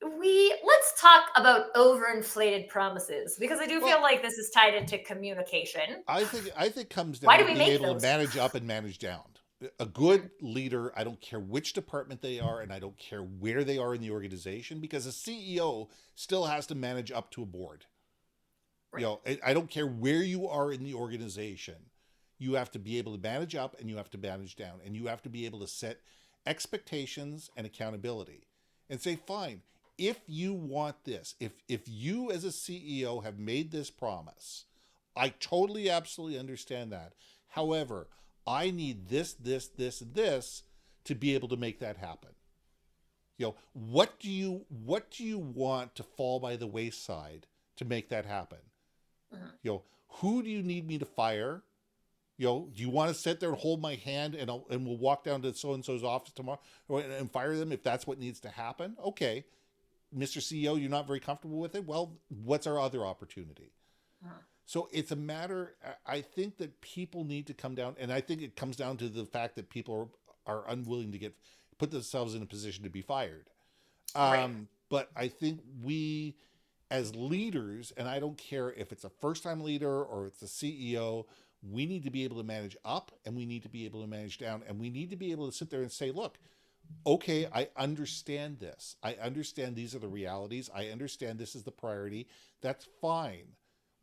let's talk about overinflated promises, because I do feel like this is tied into communication. I think it comes down to being able to manage up and manage down. A good leader, I don't care which department they are, and I don't care where they are in the organization, because a CEO still has to manage up to a board. Right. I don't care where you are in the organization. You have to be able to manage up and you have to manage down, and you have to be able to set expectations and accountability and say, fine, if you want this, if you as a CEO have made this promise, I totally, absolutely understand that. However, I need this, and this to be able to make that happen. What do you want to fall by the wayside to make that happen? Who do you need me to fire? Do you want to sit there and hold my hand and we'll walk down to so-and-so's office tomorrow and fire them if that's what needs to happen? Okay, Mr. CEO, you're not very comfortable with it? Well, what's our other opportunity? So it's a matter, I think that people need to come down, and I think it comes down to the fact that people are unwilling to put themselves in a position to be fired. Right. But I think we, as leaders, and I don't care if it's a first-time leader or it's a CEO, we need to be able to manage up and we need to be able to manage down, and we need to be able to sit there and say, look, okay, I understand this. I understand these are the realities. I understand this is the priority. That's fine.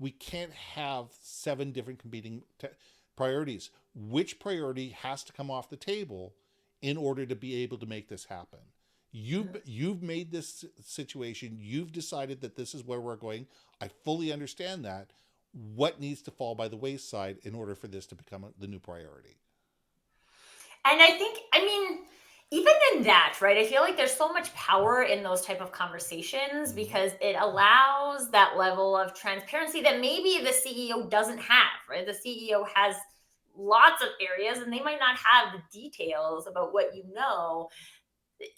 We can't have 7 different competing priorities. Which priority has to come off the table in order to be able to make this happen? You've made this situation. You've decided that this is where we're going. I fully understand that. What needs to fall by the wayside in order for this to become the new priority? And I mean, even in that, right? I feel like there's so much power in those type of conversations Mm-hmm. because it allows that level of transparency that maybe the CEO doesn't have, right? The CEO has lots of areas and they might not have the details about what you know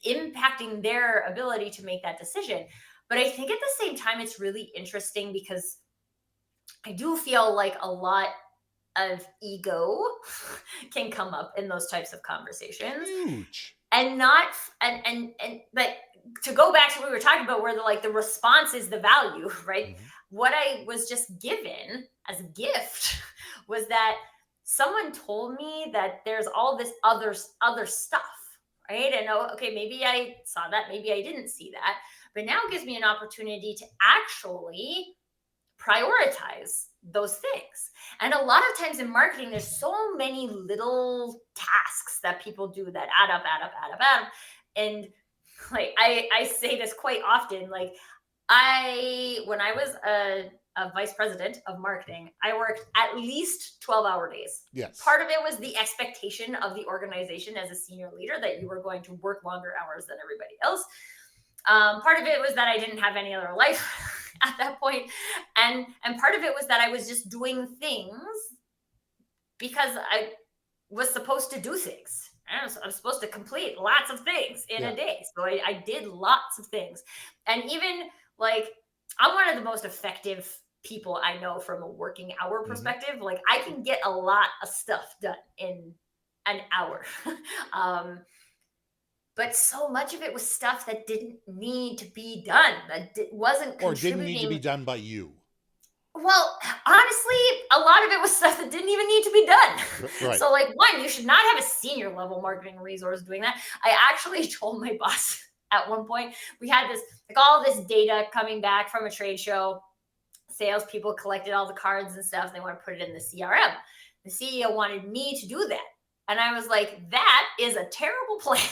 impacting their ability to make that decision. But I think at the same time, it's really interesting because I do feel like a lot of ego can come up in those types of conversations Huge. and not and but to go back to what we were talking about where the response is the value, right? Mm-hmm. What I was just given as a gift was that someone told me that there's all this other stuff, right? And okay, maybe I saw that, maybe I didn't see that, but now it gives me an opportunity to actually prioritize those things. And a lot of times in marketing, there's so many little tasks that people do that add up, add up, add up, add up. And like I say this quite often, like when I was a vice president of marketing, I worked at least 12-hour days. Yes. Part of it was the expectation of the organization as a senior leader that you were going to work longer hours than everybody else. Part of it was that I didn't have any other life at that point, and part of it was that I was just doing things because I was supposed to do things. I was supposed to complete lots of things in Yeah. a day, so I did lots of things, and even like I'm one of the most effective people I know from a working hour perspective. Like I can get a lot of stuff done in an hour. um, but so much of it was stuff that didn't need to be done, that wasn't Or didn't need to be contributing. done by you. Well, honestly, a lot of it was stuff that didn't even need to be done. Right. So, like, one, you should not have a senior level marketing resource doing that. I actually told my boss at one point, we had this, like, all this data coming back from a trade show. Salespeople collected all the cards and stuff. And they want to put it in the CRM. The CEO wanted me to do that. And I was like, that is a terrible plan.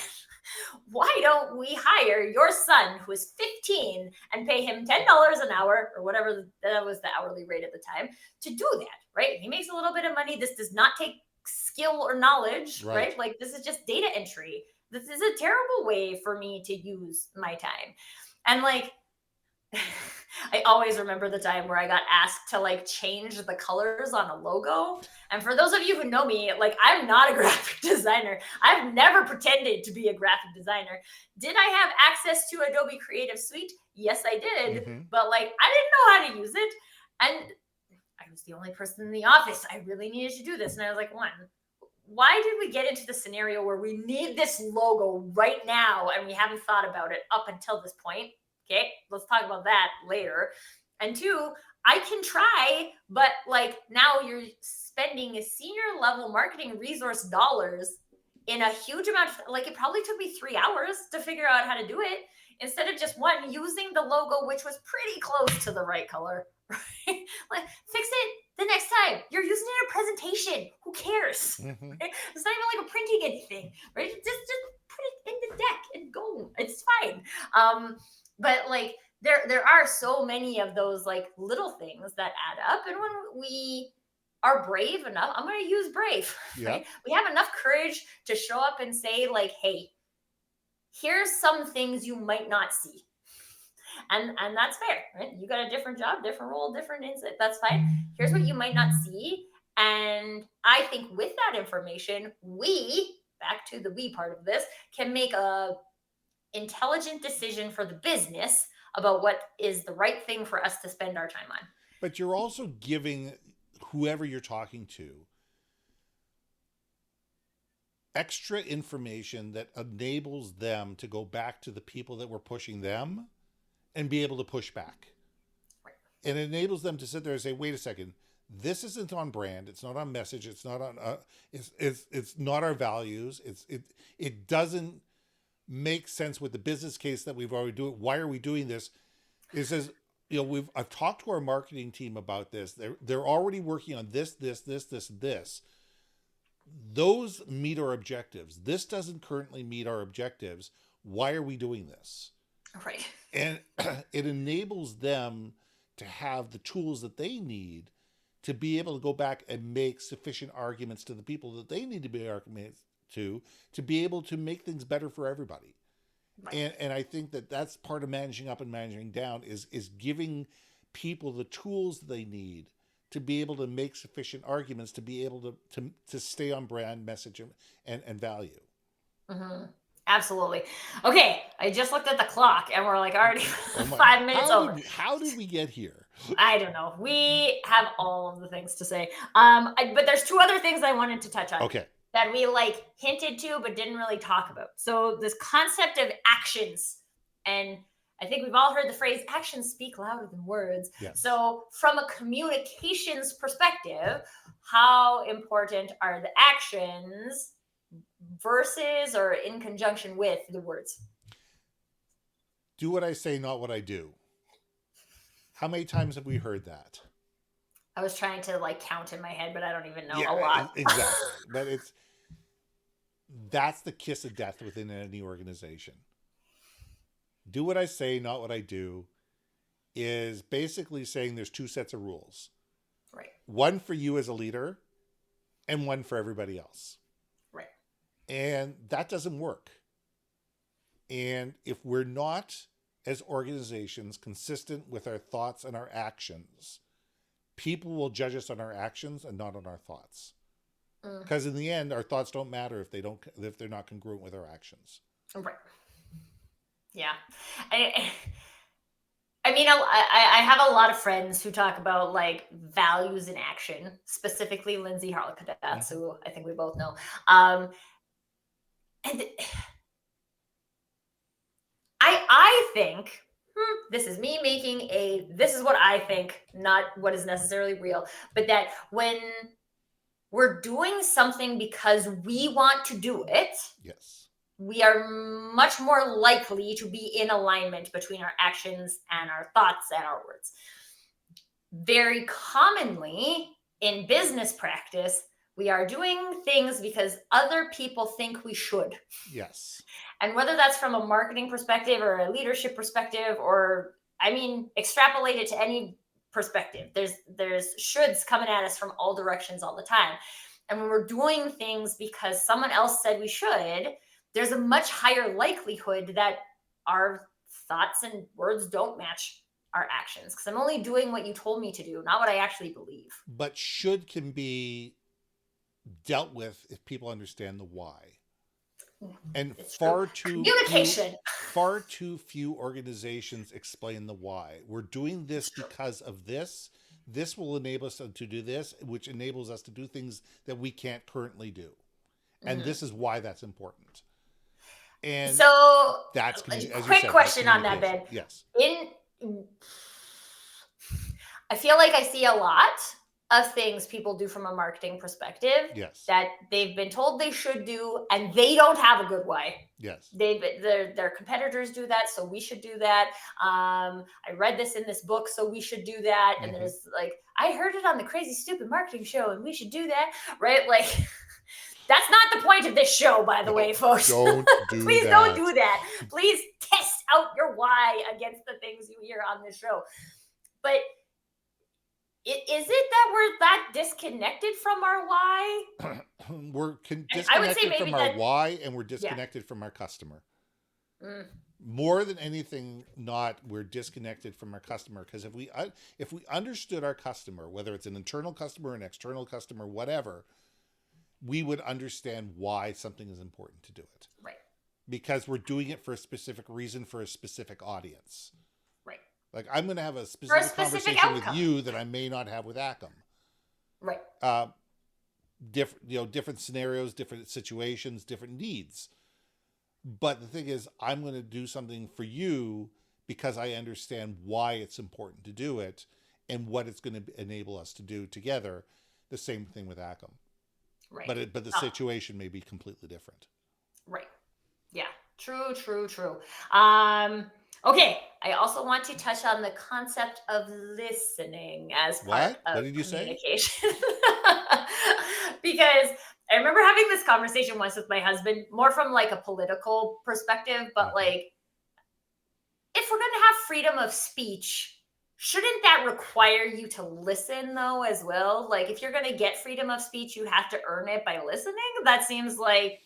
Why don't we hire your son who is 15 and pay him $10 an hour or whatever that was the hourly rate at the time to do that, right? He makes a little bit of money. This does not take skill or knowledge, right? Like this is just data entry. This is a terrible way for me to use my time. And like, I always remember the time where I got asked to like change the colors on a logo. And for those of you who know me, like I'm not a graphic designer. I've never pretended to be a graphic designer. Did I have access to Adobe Creative Suite? Yes, I did. Mm-hmm. But like I didn't know how to use it. And I was the only person in the office. I really needed to do this. And I was like, why did we get into the scenario where we need this logo right now and we haven't thought about it up until this point? Okay, let's talk about that later. And two, I can try, but like now you're spending a senior level marketing resource dollars in a huge amount of, like it probably took me 3 hours to figure out how to do it instead of just one using the logo, which was pretty close to the right color. Right? Like fix it the next time. You're using it in a presentation. Who cares? Mm-hmm. Right? It's not even like a printing anything, right? Just put it in the deck and go. It's fine. But like there are so many of those like little things that add up, and when we are brave enough, I'm going to use brave, right? We have enough courage to show up and say like, hey, here's some things you might not see, and that's fair, right? You got a different job, different role, different insight, that's fine. Here's what you might not see, and I think with that information, we, back to the we part of this, can make a intelligent decision for the business about what is the right thing for us to spend our time on. But you're also giving whoever you're talking to extra information that enables them to go back to the people that were pushing them and be able to push back. Right. It enables them to sit there and say, wait a second, this isn't on brand. It's not on message. It's not on, it's not our values. It doesn't make sense with the business case that we've already doing. Why are we doing this? It says, I've talked to our marketing team about this. They're already working on this. Those meet our objectives. This doesn't currently meet our objectives. why are we doing this? Right. And it enables them to have the tools that they need to be able to go back and make sufficient arguments to the people that they need to be arguments to be able to make things better for everybody. Right. And I think that that's part of managing up and managing down is giving people the tools they need to be able to make sufficient arguments to be able to stay on brand, message, and value. Mm-hmm. Absolutely. Okay, I just looked at the clock and we're like already Oh my, 5 minutes over. How did we get here? I don't know. We have all of the things to say. But there's two other things I wanted to touch on. Okay. That we like hinted to but didn't really talk about. So this concept of actions, and I think we've all heard the phrase actions speak louder than words. Yes. So from a communications perspective, how important are the actions versus or in conjunction with the words? Do what I say, not what I do. How many times have we heard that? I was trying to like count in my head, but I don't even know. A lot. Exactly. But that's the kiss of death within any organization. Do what I say, not what I do, is basically saying there's two sets of rules. Right. One for you as a leader and one for everybody else. Right. And that doesn't work. And if we're not, as organizations, consistent with our thoughts and our actions, people will judge us on our actions and not on our thoughts. Because in the end, our thoughts don't matter if they're not congruent with our actions. Right. Yeah. I mean, I have a lot of friends who talk about like values in action, specifically Lindsay Harley-Cadets, who I think we both know. And I think this is me making this is what I think, not what is necessarily real, but that when we're doing something because we want to do it, yes, we are much more likely to be in alignment between our actions and our thoughts and our words. Very commonly in business practice, we are doing things because other people think we should. Yes. And whether that's from a marketing perspective or a leadership perspective, or I mean, extrapolate it to any perspective. There's shoulds coming at us from all directions all the time. And when we're doing things because someone else said we should, there's a much higher likelihood that our thoughts and words don't match our actions, because I'm only doing what you told me to do, not what I actually believe. But should can be dealt with if people understand the why. And far too few organizations explain the why. We're doing this because of this. This will enable us to do this, which enables us to do things that we can't currently do. And this is why that's important. And so that's a quick question on that, Ben. Yes. I feel like I see a lot of things people do from a marketing perspective, yes, that they've been told they should do, and they don't have a good why. Yes. Their competitors do that, so we should do that. I read this in this book, so we should do that. And there's like, I heard it on the Crazy Stuipid Marketing Show, and we should do that, right? Like, that's not the point of this show, by the way, folks. Don't do Please that. don't do that. Please test out your why against the things you hear on this show. But is it that we're that disconnected from our why? We're disconnected from our why, and we're disconnected from our customer. More than anything, we're disconnected from our customer, because if we understood our customer, whether it's an internal customer, an external customer, whatever, we would understand why something is important to do it. Right. Because we're doing it for a specific reason, for a specific audience. Right. Like, I'm going to have a specific conversation with you that I may not have with Acom. Right. Different scenarios, different situations, different needs. But the thing is, I'm going to do something for you because I understand why it's important to do it and what it's going to enable us to do together. The same thing with Acom. Right. But the situation may be completely different. Right. Yeah. True. Okay. I also want to touch on the concept of listening as part of what did you communication. Because I remember having this conversation once with my husband, more from like a political perspective, but like, if we're going to have freedom of speech, shouldn't that require you to listen though as well? Like, if you're going to get freedom of speech, you have to earn it by listening. That seems like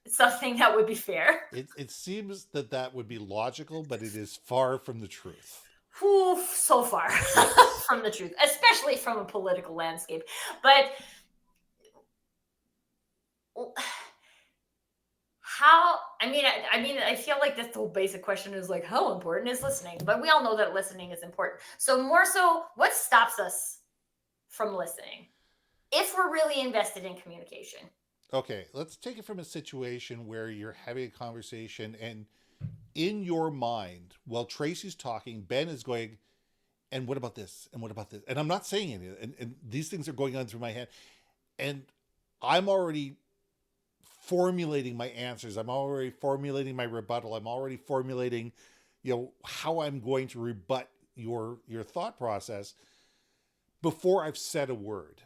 something that would be fair. It seems that would be logical, but it is far from the truth. Ooh, so far Yes. from the truth, especially from a political landscape. But how, I feel like this whole basic question is like, how important is listening? But we all know that listening is important. So more so, what stops us from listening if we're really invested in communication? Okay, let's take it from a situation where you're having a conversation and in your mind, while Tracy's talking, Ben is going, and what about this? And what about this? And I'm not saying any of it. And these things are going on through my head. And I'm already formulating my answers. I'm already formulating my rebuttal. I'm already formulating, how I'm going to rebut your thought process before I've said a word.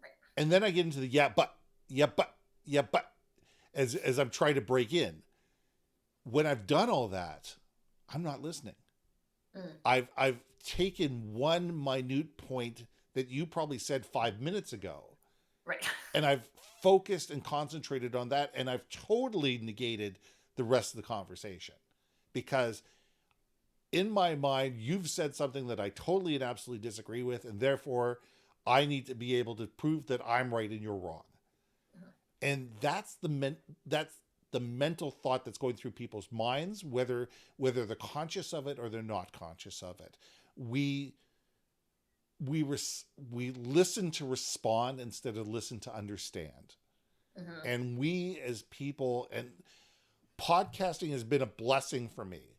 Right. And then I get into the yeah, but as I'm trying to break in. When I've done all that, I'm not listening. I've taken one minute point that you probably said 5 minutes ago. Right. And I've focused and concentrated on that, and I've totally negated the rest of the conversation. Because in my mind, you've said something that I totally and absolutely disagree with, and therefore I need to be able to prove that I'm right and you're wrong. And that's the mental thought that's going through people's minds, whether they're conscious of it or they're not conscious of it. We listen to respond instead of listen to understand. And we as people, and podcasting has been a blessing for me,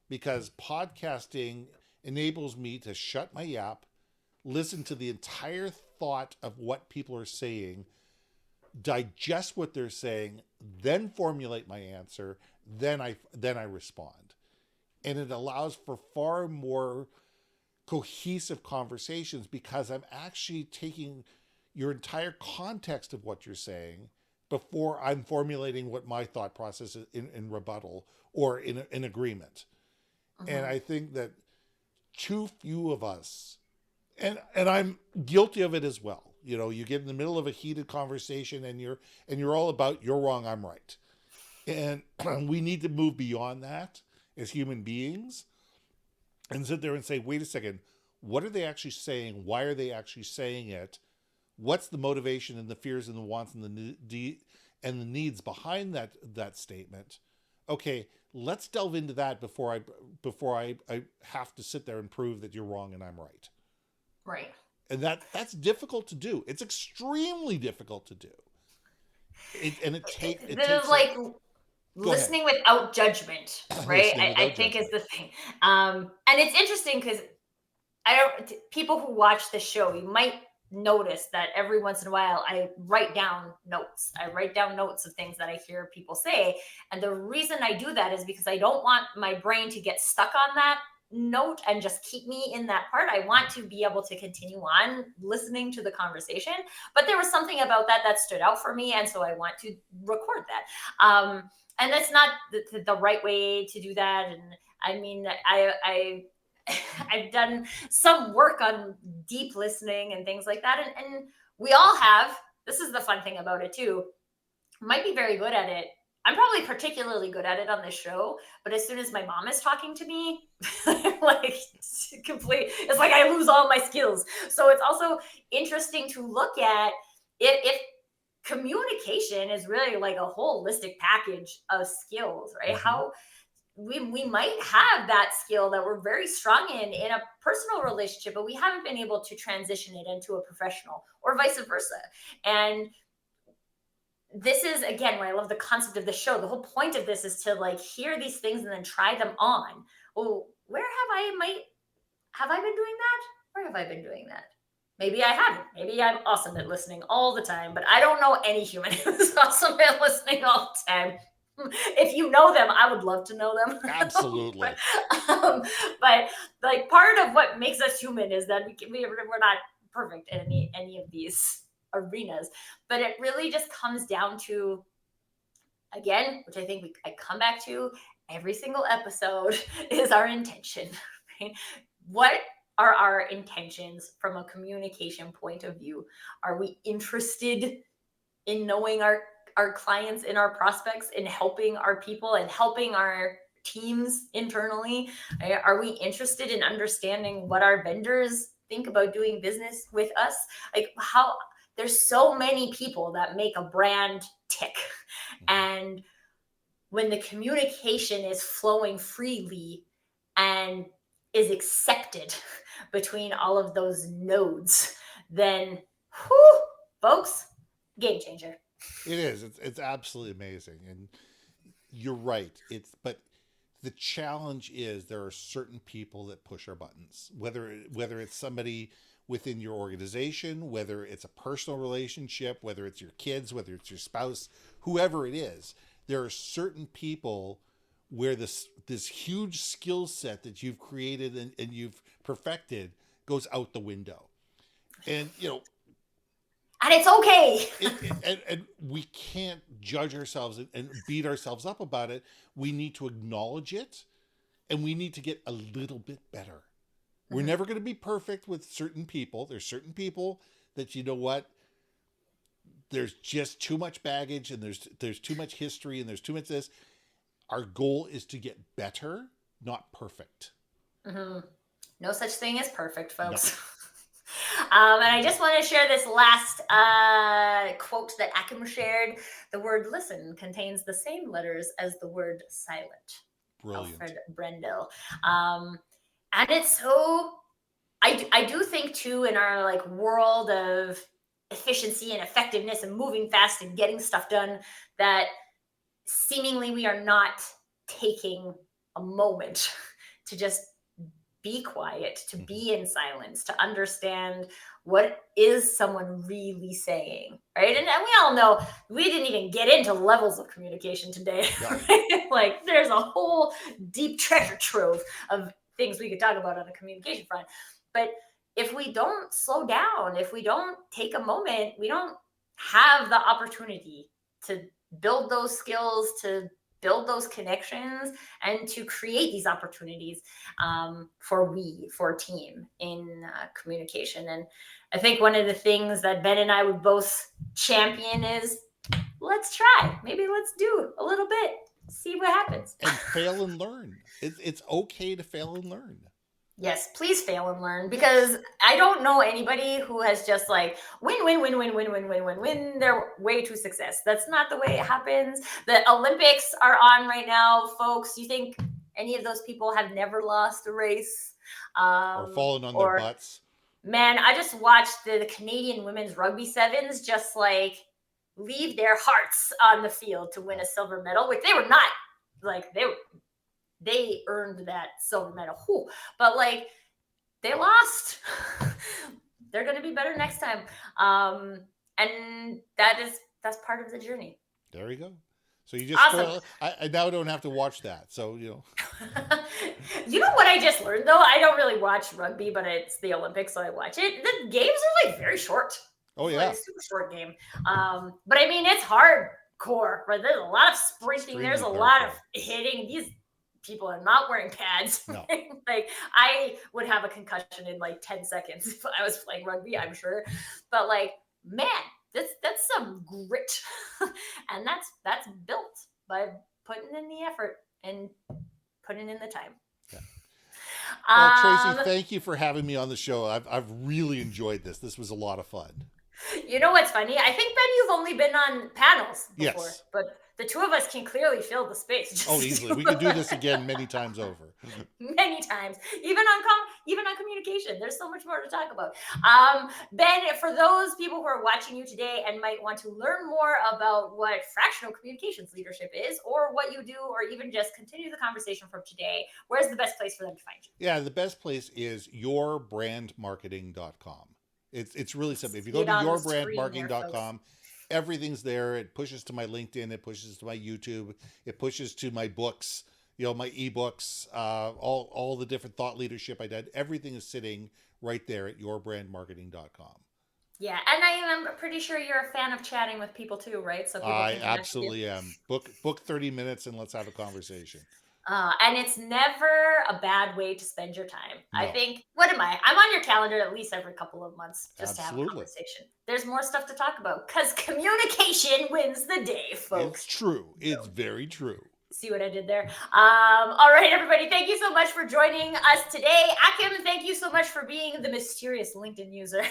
because podcasting enables me to shut my yap, listen to the entire thought of what people are saying, digest what they're saying, then formulate my answer, then I respond. And it allows for far more cohesive conversations, because I'm actually taking your entire context of what you're saying before I'm formulating what my thought process is in rebuttal or in agreement. And I think that too few of us, and I'm guilty of it as well. You get in the middle of a heated conversation and you're all about you're wrong, I'm right. And we need to move beyond that as human beings and sit there and say, wait a second, what are they actually saying? Why are they actually saying it? What's the motivation and the fears and the wants and the needs behind that statement? Okay, let's delve into that before I have to sit there and prove that you're wrong and I'm right. Right. And that's difficult to do. It's extremely difficult to do. It takes like listening without judgment, right? I think is the thing. And it's interesting because people who watch the show, you might notice that every once in a while I write down notes. I write down notes of things that I hear people say. And the reason I do that is because I don't want my brain to get stuck on that note and just keep me in that part. I want to be able to continue on listening to the conversation. But there was something about that stood out for me. And so I want to record that. And that's not the right way to do that. And I mean, I've done some work on deep listening and things like that. And we all have, this is the fun thing about it too, might be very good at it. I'm probably particularly good at it on this show, but as soon as my mom is talking to me, it's like I lose all my skills. So it's also interesting to look at if communication is really like a holistic package of skills, right? How we might have that skill that we're very strong in a personal relationship, but we haven't been able to transition it into a professional, or vice versa. And this is, again, where I love the concept of the show. The whole point of this is to like hear these things and then try them on. Well, where have I been doing that? Where have I been doing that? Maybe I haven't. Maybe I'm awesome at listening all the time, but I don't know any human who's awesome at listening all the time. If you know them, I would love to know them. Absolutely. but like part of what makes us human is that we're not perfect at any of these arenas. But it really just comes down to, again, which I think I come back to every single episode, is our intention. Right? What are our intentions from a communication point of view? Are we interested in knowing our clients and our prospects, in helping our people and helping our teams internally? Are we interested in understanding what our vendors think about doing business with us? Like, how there's so many people that make a brand tick. And when the communication is flowing freely and is accepted between all of those nodes, then whew, folks, game changer. It is. It's absolutely amazing, and you're right. But the challenge is there are certain people that push our buttons. Whether it's somebody within your organization, whether it's a personal relationship, whether it's your kids, whether it's your spouse, whoever it is, there are certain people where this huge skill set that you've created and you've perfected goes out the window, and And it's okay. and we can't judge ourselves and beat ourselves up about it. We need to acknowledge it, and we need to get a little bit better. We're never going to be perfect with certain people. There's certain people that, you know what, there's just too much baggage, and there's too much history, and there's too much this. Our goal is to get better, not perfect. No such thing as perfect, folks. No. And I just want to share this last quote that Akim shared. The word listen contains the same letters as the word silent. Brilliant. Alfred Brendel. And it's so, I do think too, in our like world of efficiency and effectiveness and moving fast and getting stuff done, that seemingly we are not taking a moment to just be quiet, to be in silence, to understand what is someone really saying, right? And we all know we didn't even get into levels of communication today. Right? Like there's a whole deep treasure trove of things we could talk about on the communication front. But if we don't slow down, if we don't take a moment, we don't have the opportunity to build those skills, to build those connections, and to create these opportunities for team in communication. And I think one of the things that Ben and I would both champion is, let's try. Maybe let's do a little bit, see what happens. And fail and learn. It's okay to fail and learn. Yes, please fail and learn, because I don't know anybody who has just like win. Their way to success. That's not the way it happens. The Olympics are on right now, folks. You think any of those people have never lost a race? Or fallen on their butts? Man, I just watched the Canadian women's rugby sevens just like leave their hearts on the field to win a silver medal, which they were not like they earned that silver medal. Whew. But like they lost. They're going to be better next time. And that's part of the journey. There you go. So you just awesome. I now don't have to watch that. So, You know what I just learned though? I don't really watch rugby, but it's the Olympics, so I watch it. The games are like very short. Oh yeah. Like a super short game. But I mean, it's hardcore, right? There's a lot of sprinting. There's a lot of hitting. These people are not wearing pads. No. Like I would have a concussion in like 10 seconds if I was playing rugby, I'm sure. But like, man, that's some grit. And that's built by putting in the effort and putting in the time. Yeah. Well, Tracy, thank you for having me on the show. I've really enjoyed this. This was a lot of fun. You know what's funny? I think, Ben, you've only been on panels before, yes. But the two of us can clearly fill the space. Oh, easily. We could do this again many times over. Many times, even on communication. There's so much more to talk about. Ben, for those people who are watching you today and might want to learn more about what fractional communications leadership is, or what you do, or even just continue the conversation from today, where's the best place for them to find you? Yeah, the best place is yourbrandmarketing.com. It's really simple. If you go to yourbrandmarketing.com, everything's there. It pushes to my LinkedIn. It pushes to my YouTube. It pushes to my books, my ebooks, all the different thought leadership I did. Everything is sitting right there at yourbrandmarketing.com. Yeah, and I am pretty sure you're a fan of chatting with people too, right? So people I can connect with you. absolutely am. Book 30 minutes and let's have a conversation. And it's never a bad way to spend your time. I No, think, what am I? I'm on your calendar at least every couple of months just to have a absolutely. conversation. There's more stuff to talk about because communication wins the day, It's folks. true. It's very true. See what I did there? All right, everybody. Thank you so much for joining us today. Akim, thank you so much for being the mysterious LinkedIn user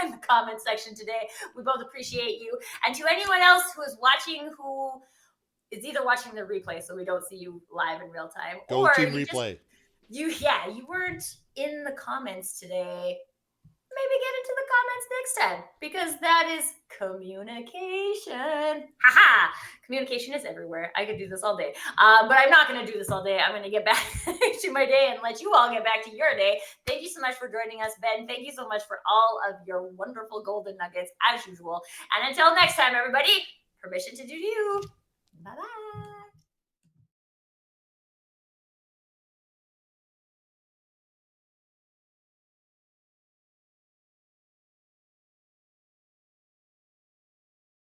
in the comment section today. We both appreciate you. And to anyone else who is watching who is either watching the replay, so we don't see you live in real time, Go or team you just replay. you weren't in the comments today, maybe get into the comments next time because that is communication. Haha! Communication is everywhere. I could do this all day, but I'm not going to do this all day. I'm going to get back to my day and let you all get back to your day. Thank you so much for joining us, Ben. Thank you so much for all of your wonderful golden nuggets as usual. And until next time, everybody, permission to do you. Bye bye.